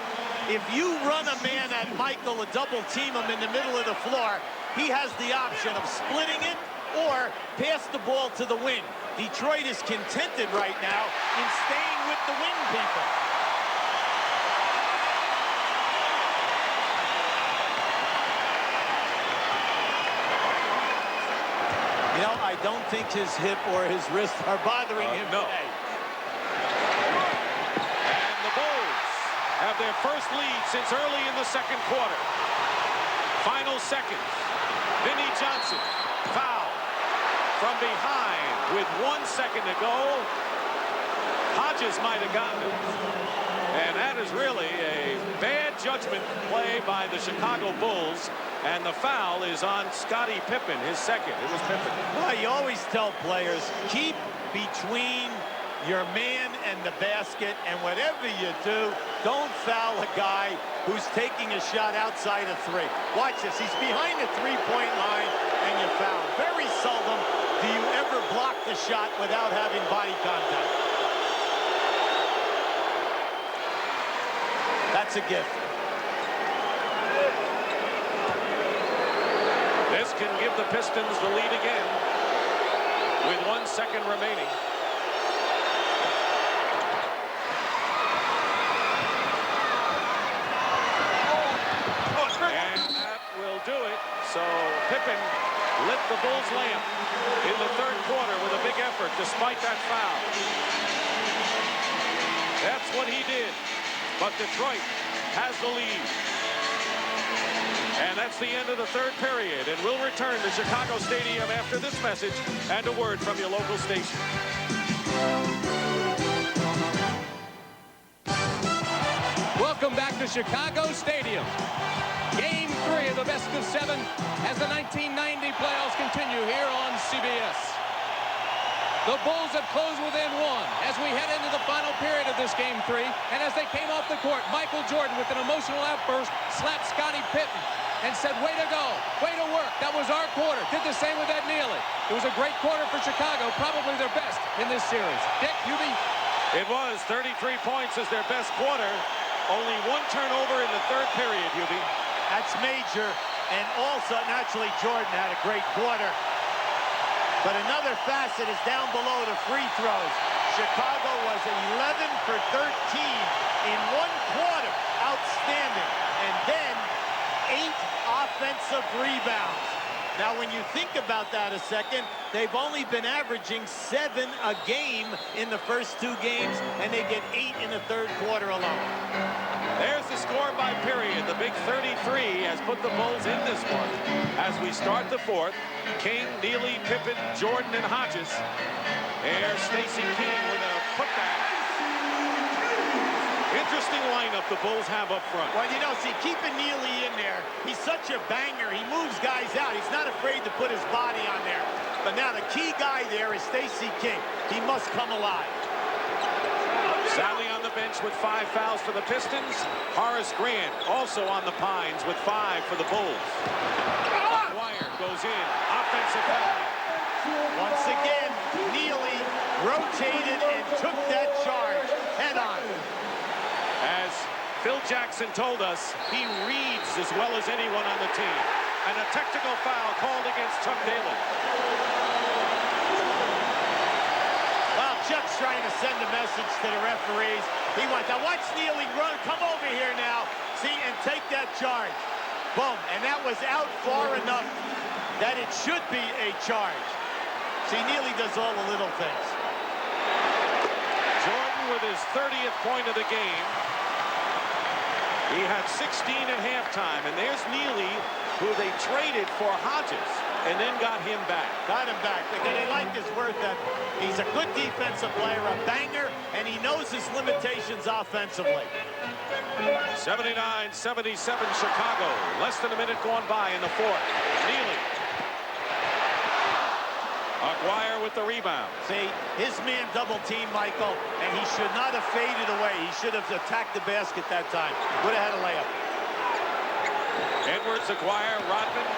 if you run a man at Michael, a double team him in the middle of the floor, he has the option of splitting it or pass the ball to the wing. Detroit is contented right now in staying with the wing people. You know, I don't think his hip or his wrist are bothering him today. And the Bulls have their first lead since early in the second quarter. Final seconds. Vinnie Johnson, foul from behind with 1 second to go. Hodges might have gotten it. And that is really a bad judgment play by the Chicago Bulls. And the foul is on Scottie Pippen, his second. It was Pippen. Well, you always tell players, keep between your man and the basket, and whatever you do, don't foul a guy who's taking a shot outside of 3. Watch this. He's behind the 3-point line, and you foul. Very seldom do you ever block the shot without having body contact. That's a gift. This can give the Pistons the lead again with 1 second remaining. And that will do it. So Pippen lit the Bulls' lamp in the third quarter with a big effort despite that foul. That's what he did. But Detroit has the lead. And that's the end of the third period. And we'll return to Chicago Stadium after this message and a word from your local station. Welcome back to Chicago Stadium. Game 3 of the best of 7 as the 1990 playoffs continue here on CBS. The Bulls have closed within 1 as we head into the final period of this Game 3. And as they came off the court, Michael Jordan, with an emotional outburst, slapped Scottie Pippen and said, way to go, way to work. That was our quarter. Did the same with Ed Nealy. It was a great quarter for Chicago, probably their best in this series. Dick, Hubie? It was 33 points as their best quarter. Only 1 turnover in the third period, Hubie. That's major. And also, naturally, Jordan had a great quarter. But another facet is down below the free throws. Chicago was 11 for 13 in 1 quarter. Outstanding. And then 8 offensive rebounds. Now, when you think about that a second, they've only been averaging 7 a game in the first 2 games, and they get 8 in the third quarter alone. There's the score by period. The big 33 has put the Bulls in this one. As we start the fourth, King, Nealy, Pippen, Jordan, and Hodges. There's Stacey King with a putback. Interesting lineup the Bulls have up front. Well, you know, see, keeping Nealy in there, he's such a banger. He moves guys out. He's not afraid to put his body on there. But now the key guy there is Stacey King. He must come alive. Sally on the bench with 5 fouls for the Pistons. Horace Grant also on the Pines with 5 for the Bulls. Dwyer goes in. Offensive foul. Once again, Nealy rotated and took that charge head on. As Phil Jackson told us, he reads as well as anyone on the team. And a technical foul called against Chuck Daly. Well, Chuck's trying to send a message to the referees. He wants. Now watch Neely run. Come over here now. See, and take that charge. Boom. And that was out far enough that it should be a charge. See, Neely does all the little things. Jordan with his 30th point of the game. He had 16 at halftime, and there's Neely, who they traded for Hodges, and then got him back. Got him back. Because they like his word that he's a good defensive player, a banger, and he knows his limitations offensively. 79-77 Chicago. Less than a minute gone by in the fourth. Neely. Aguirre with the rebound. See, his man double team, Michael, and he should not have faded away. He should have attacked the basket that time. Would have had a layup. Edwards, Aguirre, Rodman,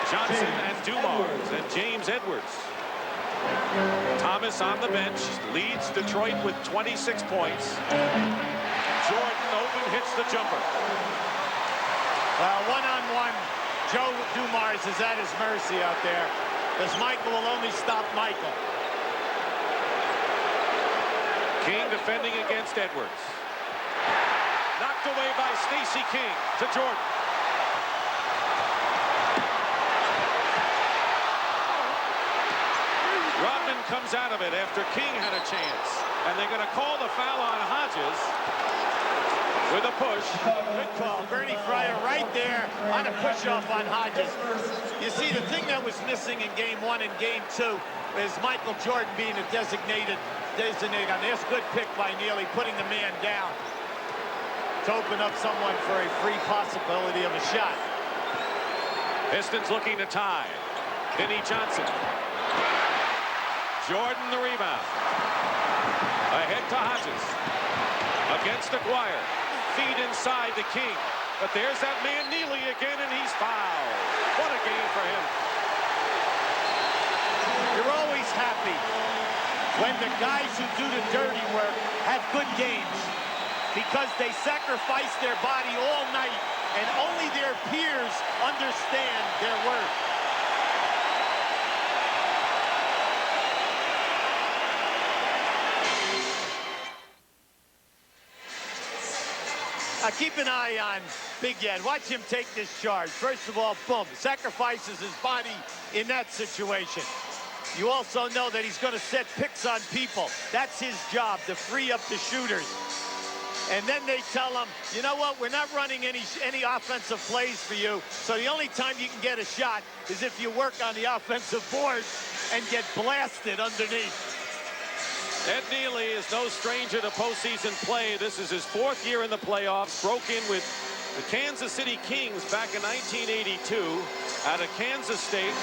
Johnson, and Dumars, and James Edwards. Thomas on the bench leads Detroit with 26 points. Jordan open, hits the jumper. Well, one-on-one, Joe Dumars is at his mercy out there, because Michael will only stop Michael. King defending against Edwards. Knocked away by Stacey King to Jordan. Rodman comes out of it after King had a chance. And they're going to call the foul on Hodges with a push. Good call. Bernie Fryer right there on a push-off on Hodges. You see, the thing that was missing in Game 1 and Game 2 is Michael Jordan being a designated on this. Good pick by Neely, putting the man down to open up someone for a free possibility of a shot. Pistons looking to tie. Vinnie Johnson. Jordan the rebound. Ahead to Hodges. Against Aguirre. Feed inside to King. But there's that man Neely again, and he's fouled. What a game for him. You're always happy when the guys who do the dirty work have good games, because they sacrifice their body all night, and only their peers understand their worth. Keep an eye on Big Ed. Watch him take this charge. First of all, boom, sacrifices his body in that situation. You also know that he's going to set picks on people. That's his job, to free up the shooters. And then they tell him, you know what, we're not running any offensive plays for you, so the only time you can get a shot is if you work on the offensive boards and get blasted underneath. Ed Neely is no stranger to postseason play. This is his fourth year in the playoffs. Broke in with the Kansas City Kings back in 1982 out of Kansas State.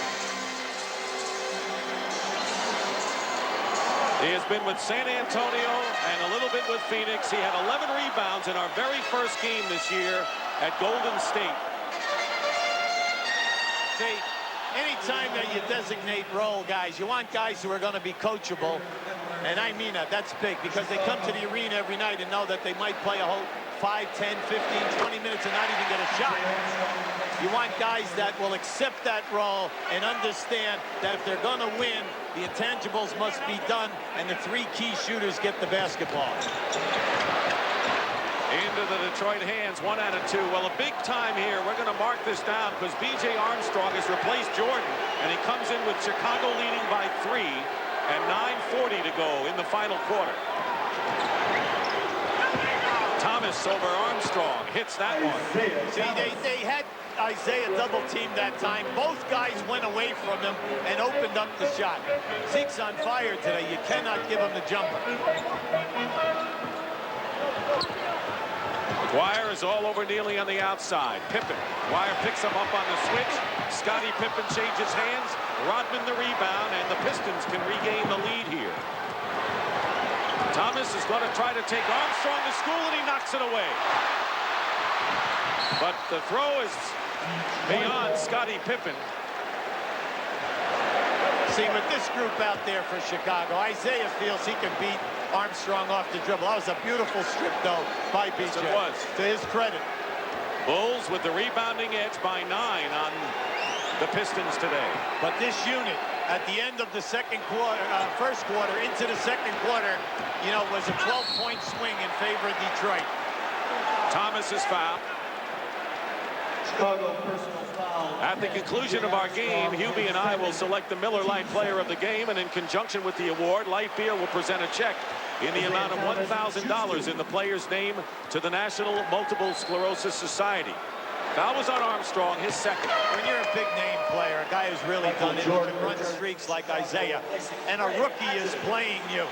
He has been with San Antonio and a little bit with Phoenix. He had 11 rebounds in our very first game this year at Golden State. See, anytime that you designate role guys, you want guys who are going to be coachable. And I mean that. That's big, because they come to the arena every night and know that they might play a whole 5, 10, 15, 20 minutes and not even get a shot. You want guys that will accept that role and understand that if they're going to win, the intangibles must be done, and the three key shooters get the basketball. Into the Detroit hands, 1 out of 2. Well, a big time here. We're going to mark this down because B.J. Armstrong has replaced Jordan, and he comes in with Chicago leading by 3 and 9:40 to go in the final quarter. Thomas over Armstrong hits that one. See, they had Isaiah double team that time. Both guys went away from him and opened up the shot. Zeke's on fire today. You cannot give him the jumper. Dwyer is all over Neely on the outside. Pippen. Dwyer picks him up on the switch. Scottie Pippen changes hands. Rodman the rebound, and the Pistons can regain the lead here. Thomas is going to try to take Armstrong to school, and he knocks it away. But the throw is beyond Scottie Pippen. See, with this group out there for Chicago, Isaiah feels he can beat Armstrong off the dribble. That was a beautiful strip, though, by B.J. Yes, it was. To his credit. Bulls with the rebounding edge by 9 on the Pistons today. But this unit, at the end of the first quarter into the second quarter, you know, was a 12-point swing in favor of Detroit. Thomas is fouled. Chicago personal foul. At the conclusion of our game, Hubie and I will select the Miller Lite Player of the Game, and in conjunction with the award, Light Beer will present a check in the amount of $1,000 in the player's name to the National Multiple Sclerosis Society. Foul was on Armstrong, his second. When you're a big name player, a guy who's really done it, who can run streaks like Isaiah, and a rookie is playing you,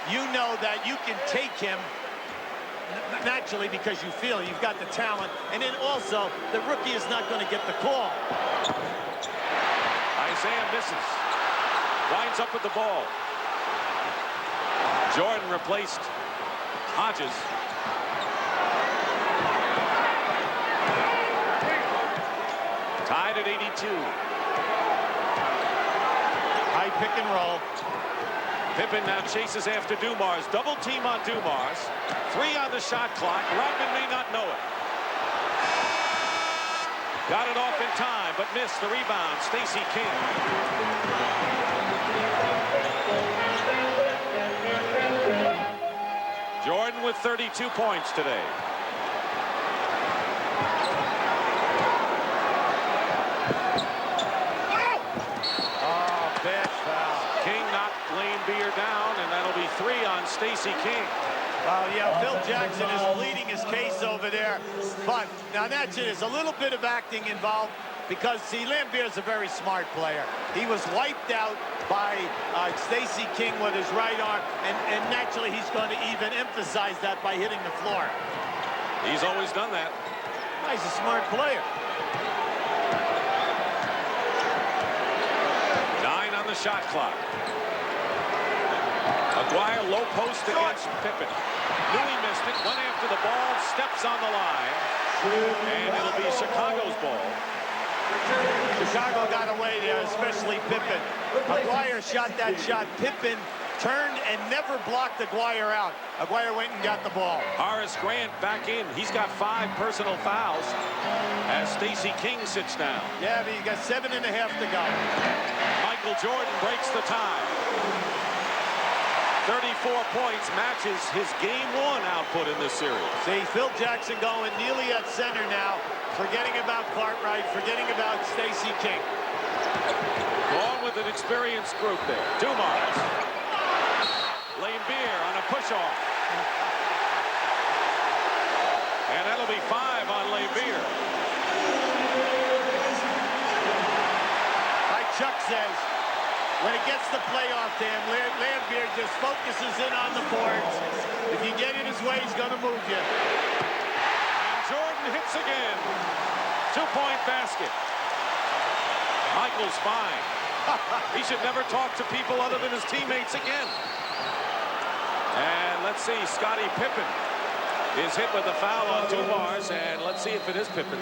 you know that you can take him naturally because you feel you've got the talent, and then also the rookie is not going to get the call. Isaiah misses. Winds up with the ball. Jordan replaced Hodges. Tied at 82. High pick and roll. Pippen now chases after Dumars. Double team on Dumars. 3 on the shot clock. Rodman may not know it. Got it off in time, but missed the rebound. Stacey King. Jordan with 32 points today. Beer down, and that'll be 3 on Stacey King. Yeah, Phil Jackson is pleading his case over there, but now that's it. There's a little bit of acting involved because, see, Lambier's a very smart player. He was wiped out by Stacey King with his right arm, and naturally he's going to even emphasize that by hitting the floor. He's always done that. He's a smart player. 9 on the shot clock. Aguirre low post against Pippen. Knew he missed it. Went after the ball. Steps on the line. And it'll be Chicago's ball. Chicago got away there, especially Pippen. Aguirre shot that shot. Pippen turned and never blocked Aguirre out. Aguirre went and got the ball. Horace Grant back in. He's got 5 personal fouls as Stacey King sits down. Yeah, but you got 7.5 to go. Michael Jordan breaks the tie. 34 points matches his Game 1 output in this series. See, Phil Jackson going nearly at center now, forgetting about Cartwright, forgetting about Stacey King. Along with an experienced group there. Dumars. Lane-Beer on a push-off. And that'll be 5 on Lane-Beer. Like Chuck says, when it gets to playoff time, Lambert just focuses in on the boards. If you get in his way, he's going to move you. And Jordan hits again. 2-point basket. Michael's fine. He should never talk to people other than his teammates again. And let's see, Scottie Pippen is hit with a foul on Dumars, and let's see if it is Pippen.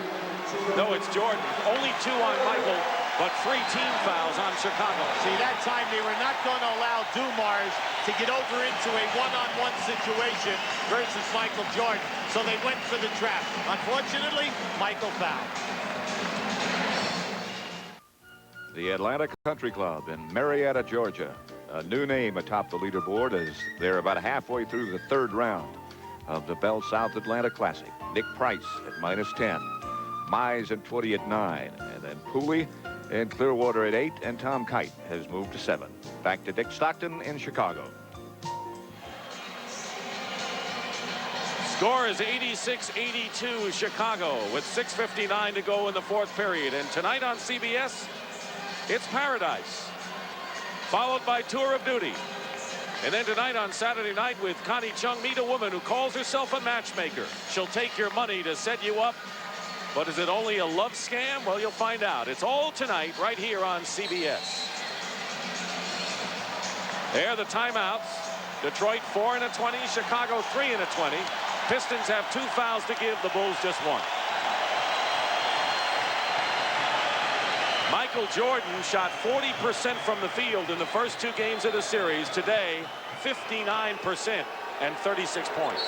No, it's Jordan. Only 2 on Michael, but 3 team fouls on Chicago. See, that time they were not going to allow Dumars to get over into a one-on-one situation versus Michael Jordan, so they went for the trap. Unfortunately, Michael fouled. The Atlanta Country Club in Marietta, Georgia. A new name atop the leaderboard as they're about halfway through the 3rd round of the Bell South Atlanta Classic. Nick Price at -10. Mize and 20 at 9. And then Pooley and Clearwater at 8. And Tom Kite has moved to 7. Back to Dick Stockton in Chicago. Score is 86-82 Chicago with 6:59 to go in the 4th period. And tonight on CBS, it's Paradise, followed by Tour of Duty. And then tonight on Saturday night with Connie Chung, meet a woman who calls herself a matchmaker. She'll take your money to set you up. But is it only a love scam? Well, you'll find out. It's all tonight right here on CBS. There are the timeouts. Detroit 4 and a 20, Chicago 3 and a 20. Pistons have 2 fouls to give, the Bulls just 1. Michael Jordan shot 40% from the field in the first 2 games of the series. Today, 59% and 36 points.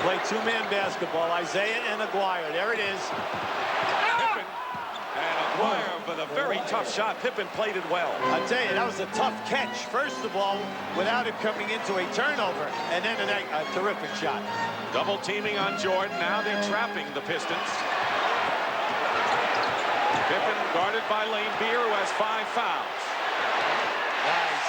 Play two-man basketball. Isaiah and Aguirre. There it is. Pippen and Aguirre with a very tough shot. Pippen played it well. I'll tell you, that was a tough catch. First of all, without it coming into a turnover, and then a terrific shot. Double teaming on Jordan. Now they're trapping the Pistons. Pippen guarded by Lane Beer, who has 5 fouls. Nice.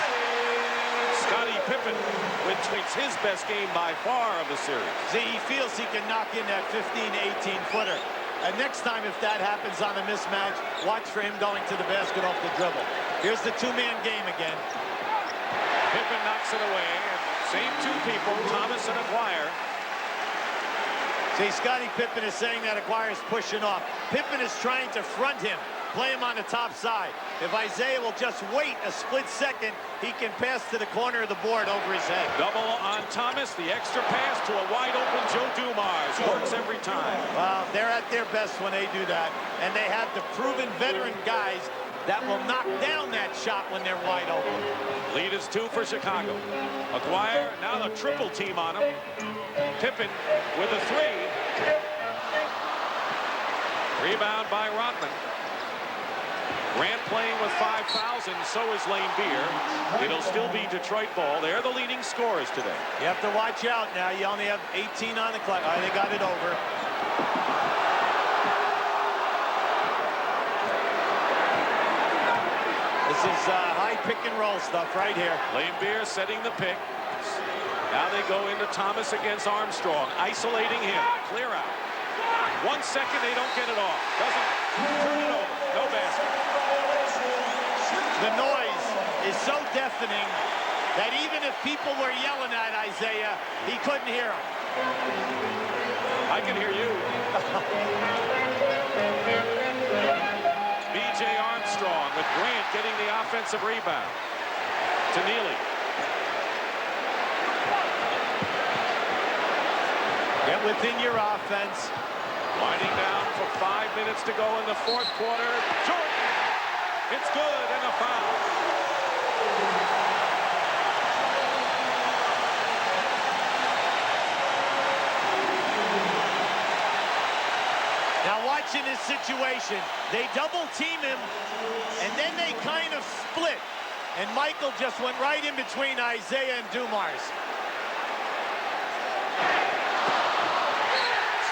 Scottie Pippen, which makes his best game by far of the series. See, he feels he can knock in that 15 to 18 footer. And next time, if that happens on a mismatch, watch for him going to the basket off the dribble. Here's the two-man game again. Pippen knocks it away. Same 2 people, Thomas and Aguirre. See, Scottie Pippen is saying that Aguirre is pushing off. Pippen is trying to front him, play him on the top side. If Isaiah will just wait a split second, he can pass to the corner of the board over his head. Double on Thomas, the extra pass to a wide-open Joe Dumars. Works every time. Well, they're at their best when they do that. And they have the proven veteran guys that will knock down that shot when they're wide open. Lead is 2 for Chicago. Aguirre, now the triple team on him. Pippen with a 3. Rebound by Rodman. Grant playing with 5 fouls, and so is Lane Beer. It'll still be Detroit ball. They're the leading scorers today. You have to watch out now. You only have 18 on the clock. All right, they got it over. This is high pick and roll stuff right here. Lane Beer setting the pick. Now they go into Thomas against Armstrong, isolating him. Clear out. 1 second, they don't get it off. Doesn't turn it over. No basket. The noise is so deafening that even if people were yelling at Isaiah, he couldn't hear them. I can hear you. B.J. Armstrong with Grant getting the offensive rebound. To Neely. Get within your offense. Winding down for 5 minutes to go in the 4th quarter. Jordan. It's good and a foul. Now watching this situation, they double team him and then they kind of split. And Michael just went right in between Isaiah and Dumars.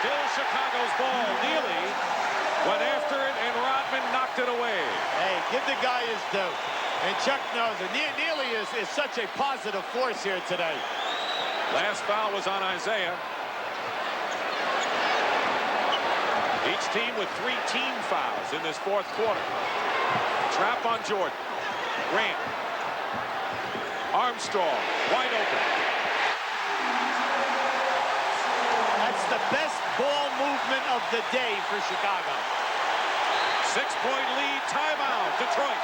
Still Chicago's ball. Neely went after it, and Rodman knocked it away. Hey, give the guy his due. And Chuck knows it. Neely is such a positive force here today. Last foul was on Isaiah. Each team with 3 team fouls in this 4th quarter. Trap on Jordan. Grant. Armstrong, wide open. That's the best ball movement of the day for Chicago. 6-point lead, timeout, Detroit.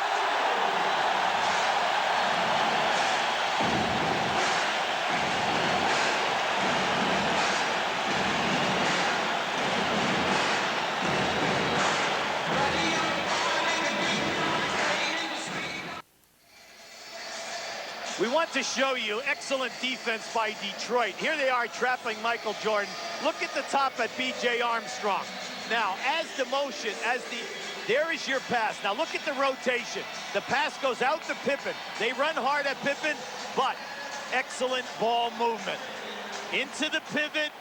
We want to show you excellent defense by Detroit. Here they are trapping Michael Jordan. Look at the top at B.J. Armstrong. Now, there is your pass. Now look at the rotation. The pass goes out to Pippen. They run hard at Pippen, but excellent ball movement. Into the pivot.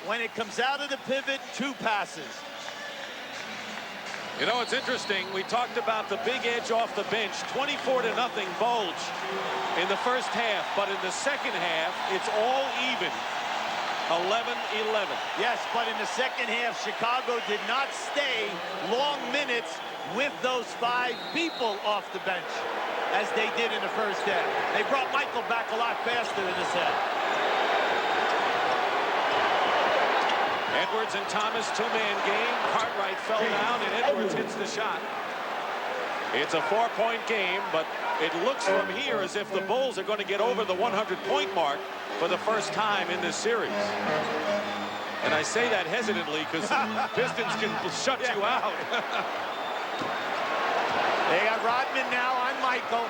When it comes out of the pivot, 2 passes. You know, it's interesting. We talked about the big edge off the bench, 24-0 Bulge in the first half, but in the second half, it's all even. 11-11. Yes, but in the second half, Chicago did not stay long minutes with those 5 people off the bench as they did in the first half. They brought Michael back a lot faster in this half. Edwards and Thomas, 2-man game. Cartwright fell down, and Edwards hits the shot. It's a 4-point game, but it looks from here as if the Bulls are going to get over the 100-point mark for the first time in this series. And I say that hesitantly because Pistons can shut you out. They got Rodman now on Michael.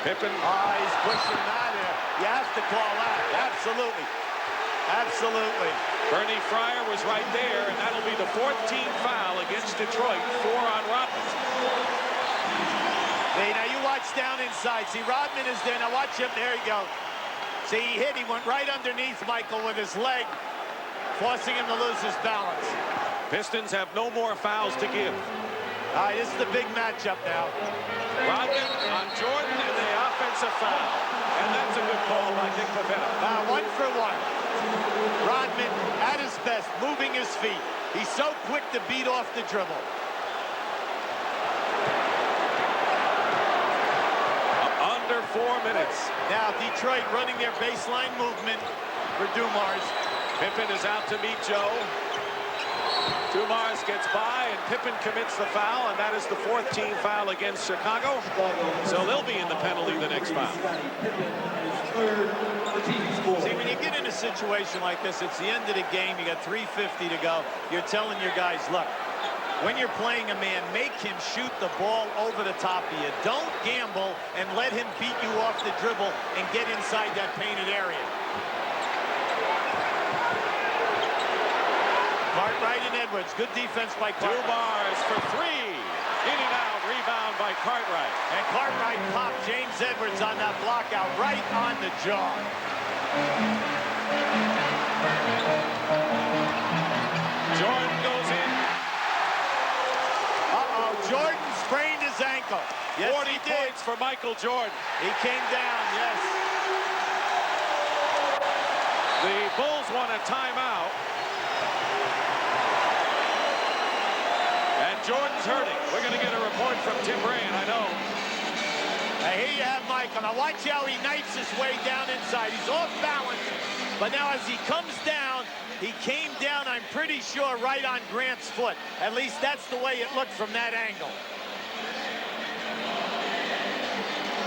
Pippen. He's pushing him out here. You have to call that. Absolutely. Absolutely. Bernie Fryer was right there, and that'll be the 14th foul against Detroit, 4 on Rodman. See, now you watch down inside. See, Rodman is there. Now watch him. There you go. See, he hit. He went right underneath Michael with his leg, forcing him to lose his balance. Pistons have no more fouls to give. All right, this is the big matchup now. Rodman on Jordan and the offensive foul. And that's a good call by Nick Pavetta. 1 for 1. Rodman at his best, moving his feet. He's so quick to beat off the dribble. Under 4 minutes. Now Detroit running their baseline movement for Dumars. Pippen is out to meet Joe. Dumars gets by, and Pippen commits the foul, and that is the 4th team foul against Chicago. So they'll be in the penalty the next foul. See, when you get in a situation like this, it's the end of the game. You got 3:50 to go. You're telling your guys, look, when you're playing a man, make him shoot the ball over the top of you. Don't gamble and let him beat you off the dribble and get inside that painted area. Cartwright and Edwards. Good defense by Cartwright. Dumars for 3. In and out. Rebound by Cartwright. And Cartwright popped James Edwards on that block out right on the jaw. Jordan goes in. Uh-oh. Jordan sprained his ankle. Yes, 40 points for Michael Jordan. He came down, yes. The Bulls want a timeout. And Jordan's hurting. We're going to get a report from Tim Brand, I know. Now here you have Michael. Now watch how he knifes his way down inside. He's off balance, but now as he comes down, he came down, I'm pretty sure, right on Grant's foot. At least that's the way it looked from that angle.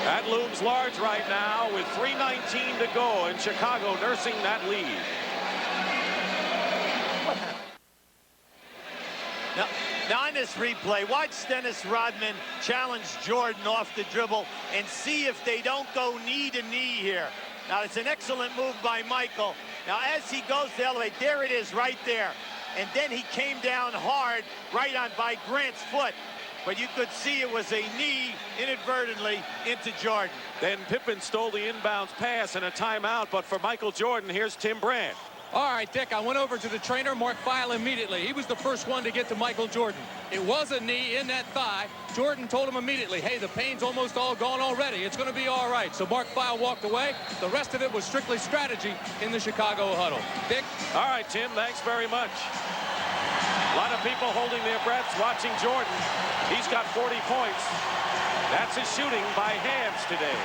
That looms large right now with 3:19 to go, and Chicago nursing that lead. Now on this replay, watch Dennis Rodman challenge Jordan off the dribble and see if they don't go knee to knee here. Now it's an excellent move by Michael. Now as he goes to elevate, there it is right there. And then he came down hard right on by Grant's foot. But you could see it was a knee inadvertently into Jordan. Then Pippen stole the inbounds pass and a timeout, but for Michael Jordan, here's Tim Brand. All right, Dick, I went over to the trainer, Mark Feil, immediately. He was the first one to get to Michael Jordan. It was a knee in that thigh. Jordan told him immediately, hey, the pain's almost all gone already. It's going to be all right. So Mark Feil walked away. The rest of it was strictly strategy in the Chicago huddle. Dick? All right, Tim, thanks very much. A lot of people holding their breaths watching Jordan. He's got 40 points. That's his shooting by halves today.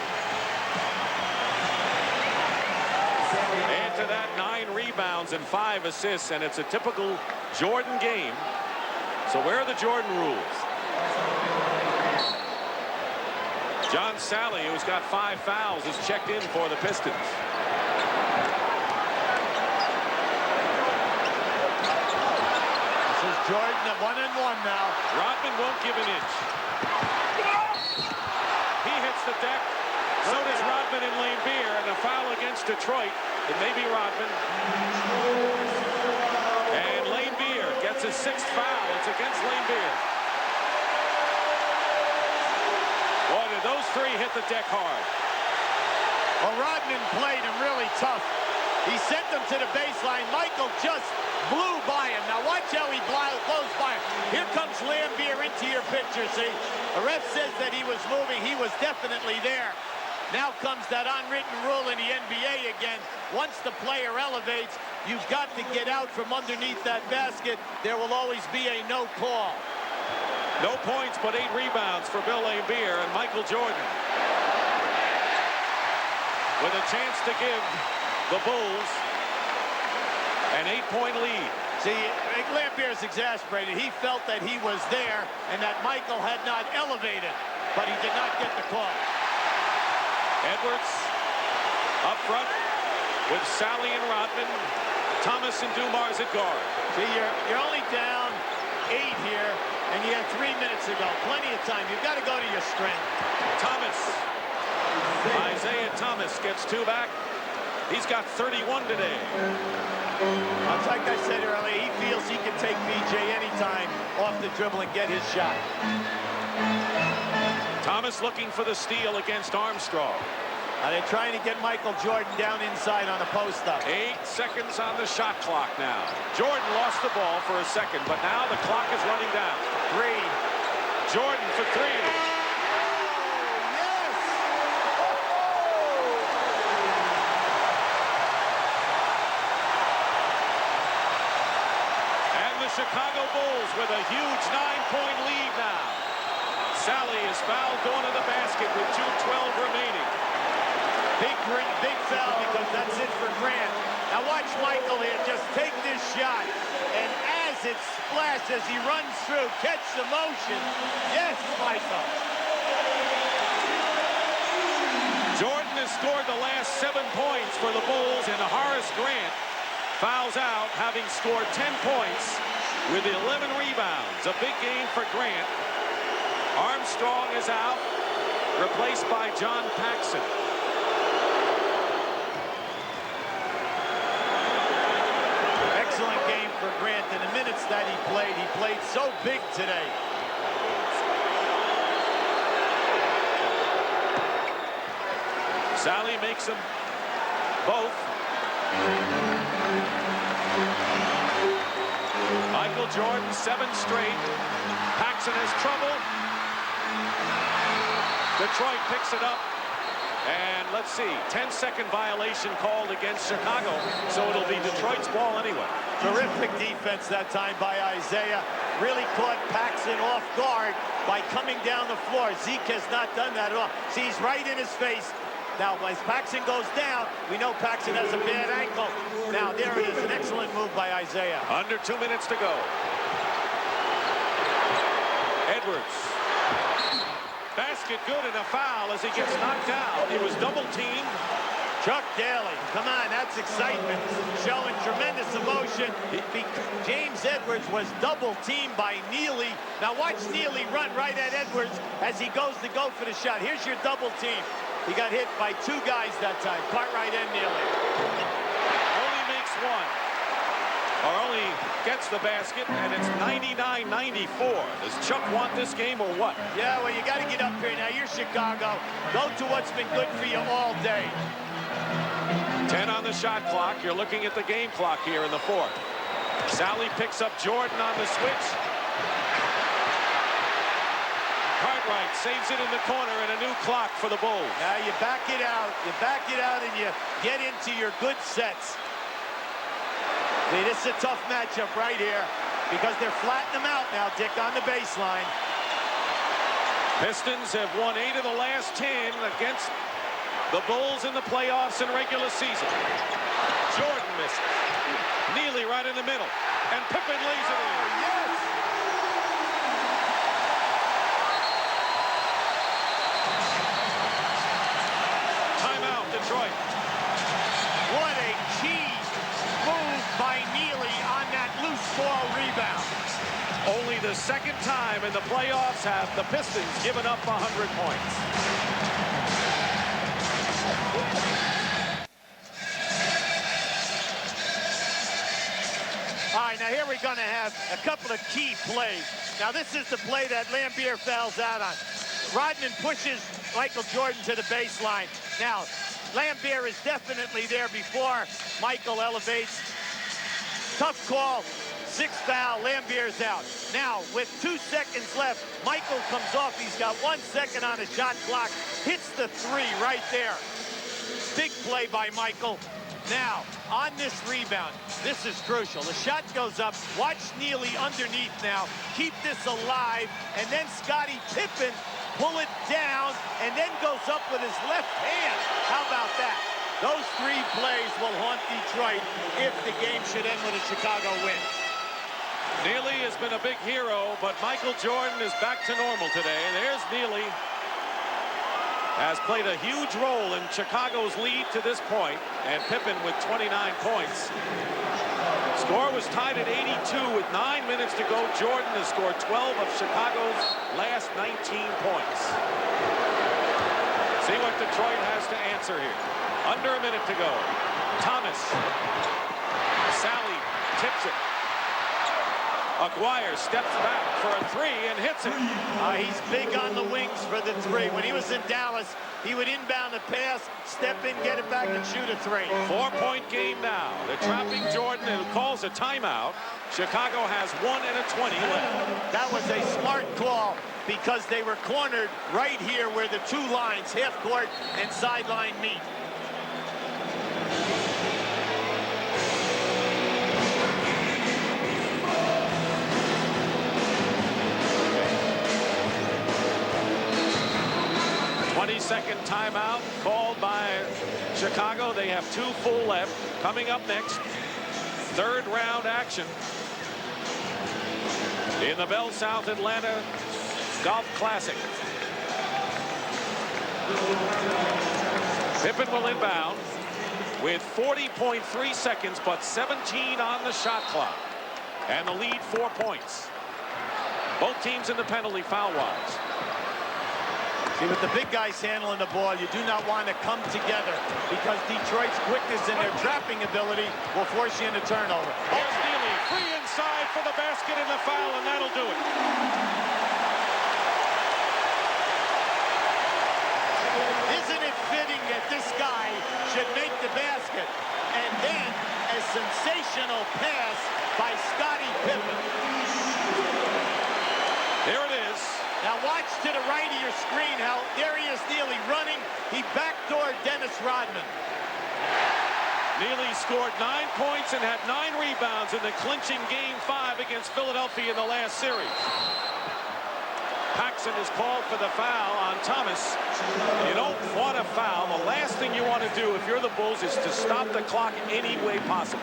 Add to that 9 rebounds and 5 assists, and it's a typical Jordan game. So where are the Jordan rules? John Sally, who's got 5 fouls, is checked in for the Pistons. This is Jordan at 1-1 now. Rodman won't give an inch. He hits the deck. So does Rodman and Lane Beer, and a foul against Detroit. It may be Rodman. And Lane Beer gets his 6th foul. It's against Lane Beer. Boy, did those 3 hit the deck hard. Well, Rodman played him really tough. He sent them to the baseline. Michael just blew by him. Now watch how he blows by him. Here comes Lambier into your picture, see? The ref says that he was moving. He was definitely there. Now comes that unwritten rule in the NBA again. Once the player elevates, you've got to get out from underneath that basket. There will always be a no call. No points, but 8 rebounds for Bill Laimbeer and Michael Jordan. With a chance to give the Bulls an 8-point lead. See, Laimbeer is exasperated. He felt that he was there and that Michael had not elevated, but he did not get the call. Edwards up front with Sally and Rodman, Thomas and Dumars at guard. See, you're only down 8 here, and you have 3 minutes to go. Plenty of time. You've got to go to your strength. Thomas. Isaiah Thomas gets 2 back. He's got 31 today. Like I said earlier, he feels he can take BJ anytime off the dribble and get his shot. Thomas looking for the steal against Armstrong. They're trying to get Michael Jordan down inside on a post-up. 8 seconds on the shot clock now. Jordan lost the ball for a second, but now the clock is running down. 3. Jordan for 3. Chicago Bulls with a huge 9-point lead now. Sally is fouled going to the basket with 2:12 remaining. Big foul because that's it for Grant. Now watch Michael here just take this shot, and as it splashes, he runs through, catch the motion. Yes, Michael. Jordan has scored the last 7 points for the Bulls, and Horace Grant fouls out, having scored 10 points with 11 rebounds. A big game for Grant. Armstrong is out, replaced by John Paxson. Excellent game for Grant. In the minutes that he played so big today. Sally makes them both. Michael Jordan, 7 straight. Paxson has trouble. Detroit picks it up. And let's see, 10-second violation called against Chicago, so it'll be Detroit's ball anyway. Terrific defense that time by Isaiah. Really caught Paxson off guard by coming down the floor. Zeke has not done that at all. See, he's right in his face. Now, as Paxson goes down, we know Paxson has a bad ankle. Now, there it is, an excellent move by Isaiah. Under 2 minutes to go. Edwards. Basket good and a foul as he gets knocked down. He was double-teamed. Chuck Daly, come on, that's excitement. Showing tremendous emotion. James Edwards was double-teamed by Neely. Now watch Neely run right at Edwards as he goes to go for the shot. Here's your double team. He got hit by 2 guys that time, Cartwright and Neely. Only makes 1. Or only gets the basket, and it's 99-94. Does Chuck want this game or what? Yeah, well, you got to get up here now. You're Chicago. Go to what's been good for you all day. 10 on the shot clock. You're looking at the game clock here in the 4th. Sally picks up Jordan on the switch. Cartwright saves it in the corner, and a new clock for the Bulls. Now you back it out. You back it out, and you get into your good sets. See, this is a tough matchup right here because they're flattening them out now, Dick, on the baseline. Pistons have won 8 of the last 10 against the Bulls in the playoffs and regular season. Jordan misses. Neely right in the middle. And Pippen lays it in. Yes! Timeout, Detroit. What a key move by Neely on that loose ball rebound. Only the 2nd time in the playoffs have the Pistons given up 100 points. All right, now here we're going to have a couple of key plays. Now this is the play that Lambier fouls out on. Rodman pushes Michael Jordan to the baseline. Now, Lambier is definitely there before Michael elevates. Tough call. 6th foul. Lambier's out. Now, with 2 seconds left, Michael comes off. He's got 1 second on the shot clock. Hits the 3 right there. Big play by Michael. Now, on this rebound, this is crucial. The shot goes up. Watch Neely underneath now. Keep this alive. And then Scottie Pippen pull it down and then goes up with his left hand. How about that? Those 3 plays will haunt Detroit if the game should end with a Chicago win. Neely has been a big hero, but Michael Jordan is back to normal today. There's Neely. Has played a huge role in Chicago's lead to this point, and Pippen with 29 points. Score was tied at 82 with 9 minutes to go. Jordan has scored 12 of Chicago's last 19 points. See what Detroit has to answer here. Under a minute to go. Thomas. Sally tips it. Aguirre steps back for a three and hits it. He's big on the wings for the three. When he was in Dallas, he would inbound the pass, step in, get it back, and shoot a three. 4-point game now. They're trapping Jordan, who calls a timeout. Chicago has 1 and a 20 left. That was a smart call because they were cornered right here where the two lines, half court and sideline, meet. Second timeout called by Chicago. They have 2 full left. Coming up next, third round action in the Bell South Atlanta Golf Classic. Pippen will inbound with 40.3 seconds, but 17 on the shot clock. And the lead 4 points. Both teams in the penalty foul-wise. See, with the big guys handling the ball, you do not want to come together because Detroit's quickness and their trapping ability will force you into turnover. Here's Neely, free inside for the basket and the foul, and that'll do it. Isn't it fitting that this guy should make the basket? And then a sensational pass by Scottie Pippen. There it is. Now watch to the right of your screen how there he is, Neely running. He backdoored Dennis Rodman. Neely scored 9 points and had 9 rebounds in the clinching Game 5 against Philadelphia in the last series. Paxson is called for the foul on Thomas. You don't want to foul. The last thing you want to do if you're the Bulls is to stop the clock any way possible.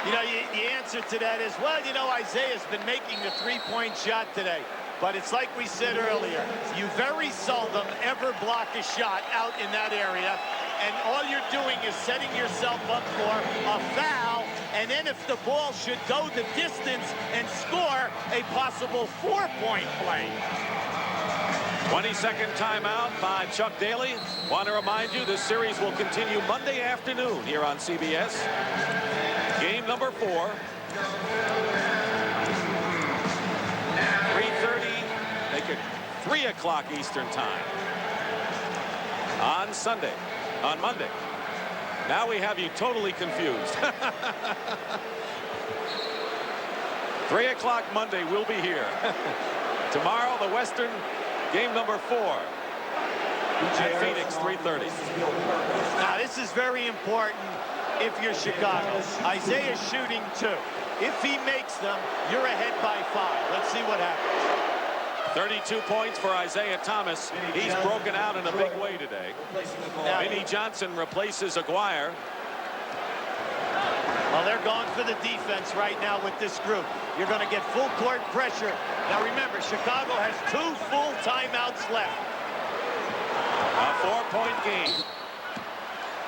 You know, the answer to that is, well, you know, Isaiah's been making the three-point shot today. But it's like we said earlier, you very seldom ever block a shot out in that area. And all you're doing is setting yourself up for a foul. And then if the ball should go the distance and score a possible 4-point play. 22nd timeout by Chuck Daly. Want to remind you this series will continue Monday afternoon here on CBS. Game number 4. 3:30, make it 3 o'clock Eastern time on Monday. Now we have you totally confused. 3 o'clock Monday, we'll be here. Tomorrow, the Western game number 4 at Phoenix, 3:30. Now, this is very important if you're Chicago. Isaiah's shooting 2. If he makes them, you're ahead by 5. Let's see what happens. 32 points for Isaiah Thomas. He's broken out in a big way today. Vinnie Johnson replaces Aguirre. Well, they're going for the defense right now with this group. You're going to get full court pressure. Now remember, Chicago has 2 full timeouts left. A 4-point game.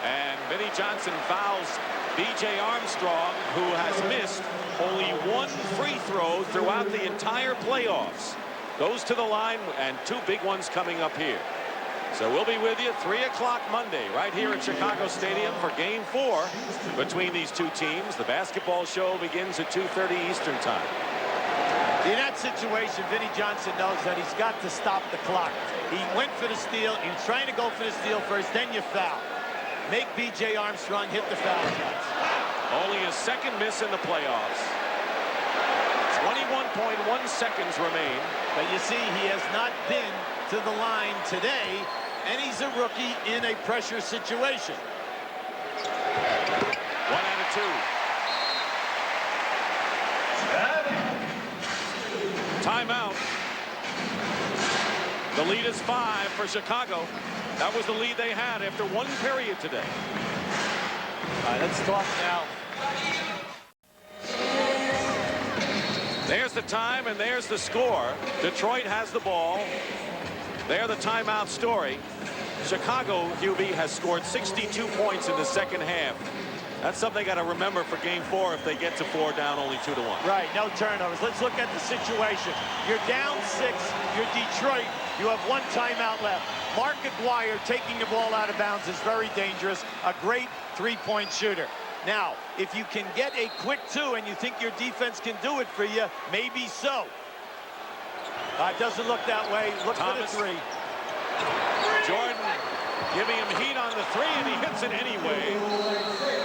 And Vinnie Johnson fouls B.J. Armstrong, who has missed only 1 free throw throughout the entire playoffs. Goes to the line, and 2 big ones coming up here. So we'll be with you 3 o'clock Monday right here at Chicago Stadium for Game 4 between these 2 teams. The basketball show begins at 2:30 Eastern time. In that situation, Vinnie Johnson knows that he's got to stop the clock. He went for the steal. He was trying to go for the steal first, then you foul. Make B.J. Armstrong hit the foul shots. Only his 2nd miss in the playoffs. 21.1 seconds remain. But you see, he has not been to the line today, and he's a rookie in a pressure situation. 1 out of 2. Timeout. The lead is 5 for Chicago. That was the lead they had after 1 period today. All right, let's talk now. There's the time, and there's the score. Detroit has the ball. There, the timeout story. Chicago, QB, has scored 62 points in the 2nd half. That's something they got to remember for Game 4 if they get to 4 down only 2-1. Right, no turnovers. Let's look at the situation. You're down 6. You're Detroit. You have one timeout left. Mark Aguirre taking the ball out of bounds is very dangerous. A great three-point shooter. Now, if you can get a quick two and you think your defense can do it for you, maybe so. It doesn't look that way. Look for the three. Jordan giving him heat on the three, and he hits it anyway.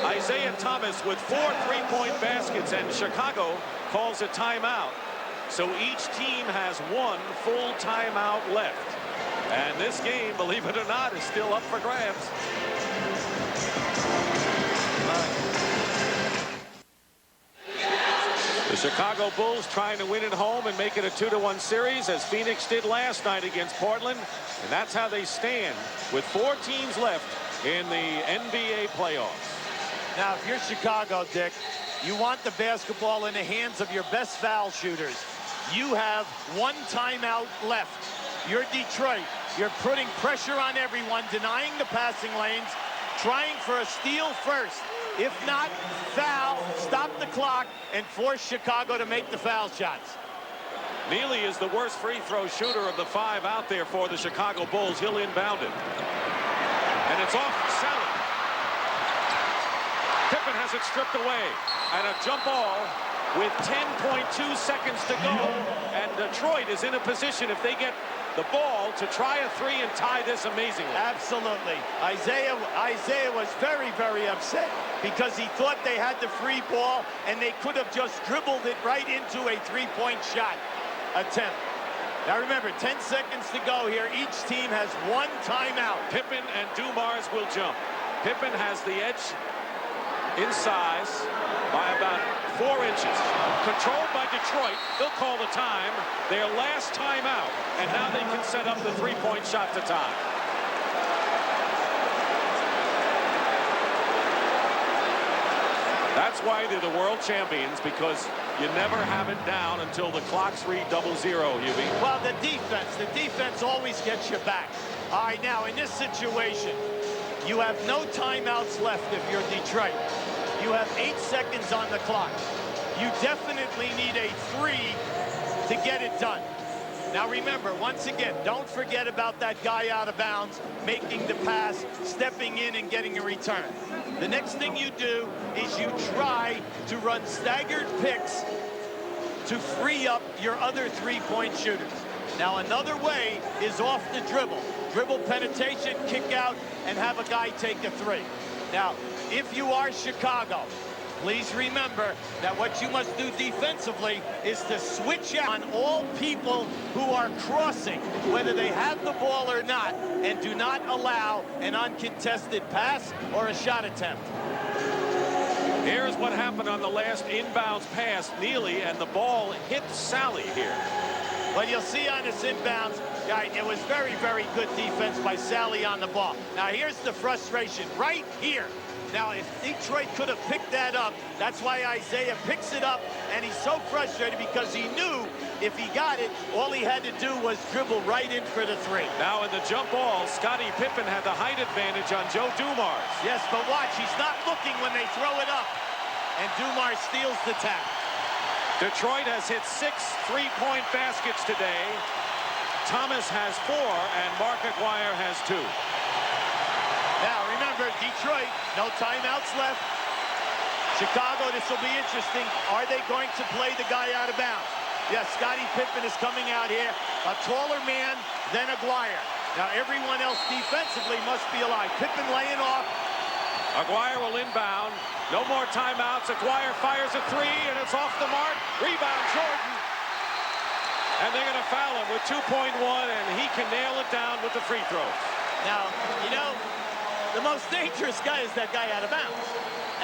Isaiah Thomas with 4 3-point baskets, and Chicago calls a timeout. So each team has 1 full timeout left. And this game, believe it or not, is still up for grabs. The Chicago Bulls trying to win at home and make it a 2-1 series, as Phoenix did last night against Portland. And that's how they stand with 4 teams left in the NBA playoffs. Now, if you're Chicago, Dick, you want the basketball in the hands of your best foul shooters. You have 1 timeout left. You're Detroit. You're putting pressure on everyone, denying the passing lanes, trying for a steal first. If not, foul, stop the clock, and force Chicago to make the foul shots. Neely is the worst free throw shooter of the 5 out there for the Chicago Bulls. He'll inbound it. And it's off Sally. Pippen has it stripped away. And a jump ball with 10.2 seconds to go. And Detroit is in a position, if they get the ball, to try a 3 and tie this amazingly. Absolutely. Isaiah was very, very upset because he thought they had the free ball and they could have just dribbled it right into a 3-point shot attempt. Now remember, 10 seconds to go here. Each team has 1 timeout. Pippen and Dumars will jump. Pippen has the edge in size by about 4 inches. Controlled by Detroit. They'll call the time. Their last timeout. And now they can set up the 3-point shot to tie. That's why they're the world champions, because you never have it down until the clocks read 0-0, Hubie. Well, the defense always gets you back. All right, now in this situation, you have no timeouts left if you're Detroit. You have 8 seconds on the clock. You definitely need a 3 to get it done. Now remember, once again, don't forget about that guy out of bounds, making the pass, stepping in and getting a return. The next thing you do is you try to run staggered picks to free up your other 3-point shooters. Now another way is off the dribble. Dribble penetration, kick out, and have a guy take a 3. Now, if you are Chicago, please remember that what you must do defensively is to switch on all people who are crossing, whether they have the ball or not, and do not allow an uncontested pass or a shot attempt. Here's what happened on the last inbounds pass. Neely, and the ball hit Sally here. Well, you'll see on this inbounds, it was very, very good defense by Sally on the ball. Now, here's the frustration right here. Now, if Detroit could have picked that up, that's why Isaiah picks it up, and he's so frustrated because he knew if he got it, all he had to do was dribble right in for the 3. Now, in the jump ball, Scottie Pippen had the height advantage on Joe Dumars. Yes, but watch, he's not looking when they throw it up, and Dumars steals the tap. Detroit has hit 6 3-point baskets today. Thomas has 4, and Mark Aguirre has 2. Now, remember, Detroit, no timeouts left. Chicago, this will be interesting. Are they going to play the guy out of bounds? Yes, Scottie Pippen is coming out here, a taller man than Aguirre. Now, everyone else defensively must be alive. Pippen laying off. Aguirre will inbound. No more timeouts. Aguirre fires a 3, and it's off the mark. Rebound, Jordan. And they're going to foul him with 2.1, and he can nail it down with the free throws. Now, you know, the most dangerous guy is that guy out of bounds.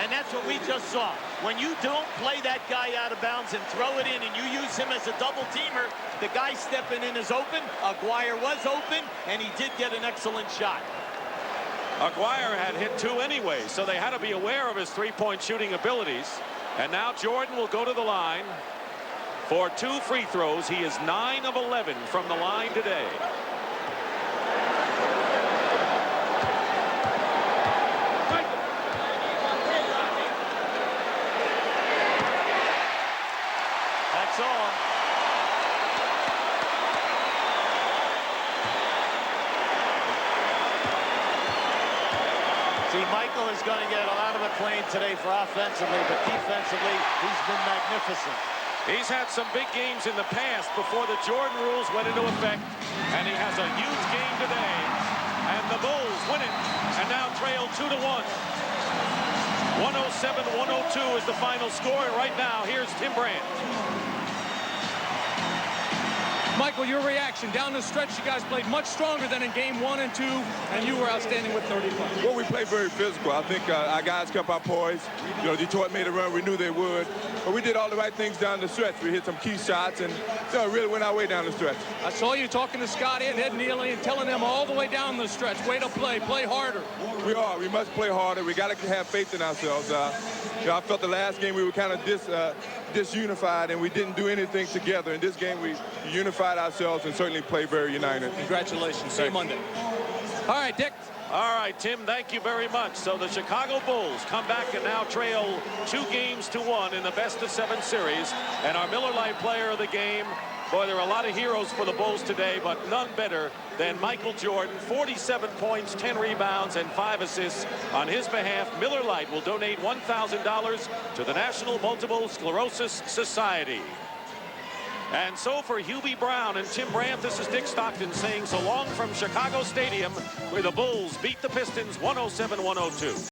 And that's what we just saw. When you don't play that guy out of bounds and throw it in and you use him as a double teamer, the guy stepping in is open. Aguirre was open, and he did get an excellent shot. Aguirre had hit 2 anyway, so they had to be aware of his 3-point shooting abilities. And now Jordan will go to the line for 2 free throws. He is 9 of 11 from the line today. That's all. See, Michael is going to get a lot of acclaim today for offensively, but defensively, he's been magnificent. He's had some big games in the past before the Jordan rules went into effect, and he has a huge game today. And the Bulls win it, and now trail 2-1. 107-102 is the final score, and right now, here's Tim Brandt. Michael, your reaction down the stretch. You guys played much stronger than in game 1 and 2, and you were outstanding with 35. Well, we played very physical. I think our guys kept our poise. You know, Detroit made a run. We knew they would. But we did all the right things down the stretch. We hit some key shots and really went our way down the stretch. I saw you talking to Scotty and Ed Neely and telling them all the way down the stretch, way to play harder. We are. We must play harder. We got to have faith in ourselves. You know, I felt the last game we were kind of disunified, and we didn't do anything together. In this game, we unified ourselves and certainly played very united. Congratulations. See you Monday. All right, Dick. All right, Tim, thank you very much. So the Chicago Bulls come back and now trail 2-1 in the best-of-7 series. And our Miller Lite player of the game, boy, there are a lot of heroes for the Bulls today, but none better than Michael Jordan. 47 points, 10 rebounds, and 5 assists. On his behalf, Miller Lite will donate $1,000 to the National Multiple Sclerosis Society. And so for Hubie Brown and Tim Brandt, this is Dick Stockton saying so long from Chicago Stadium, where the Bulls beat the Pistons 107-102.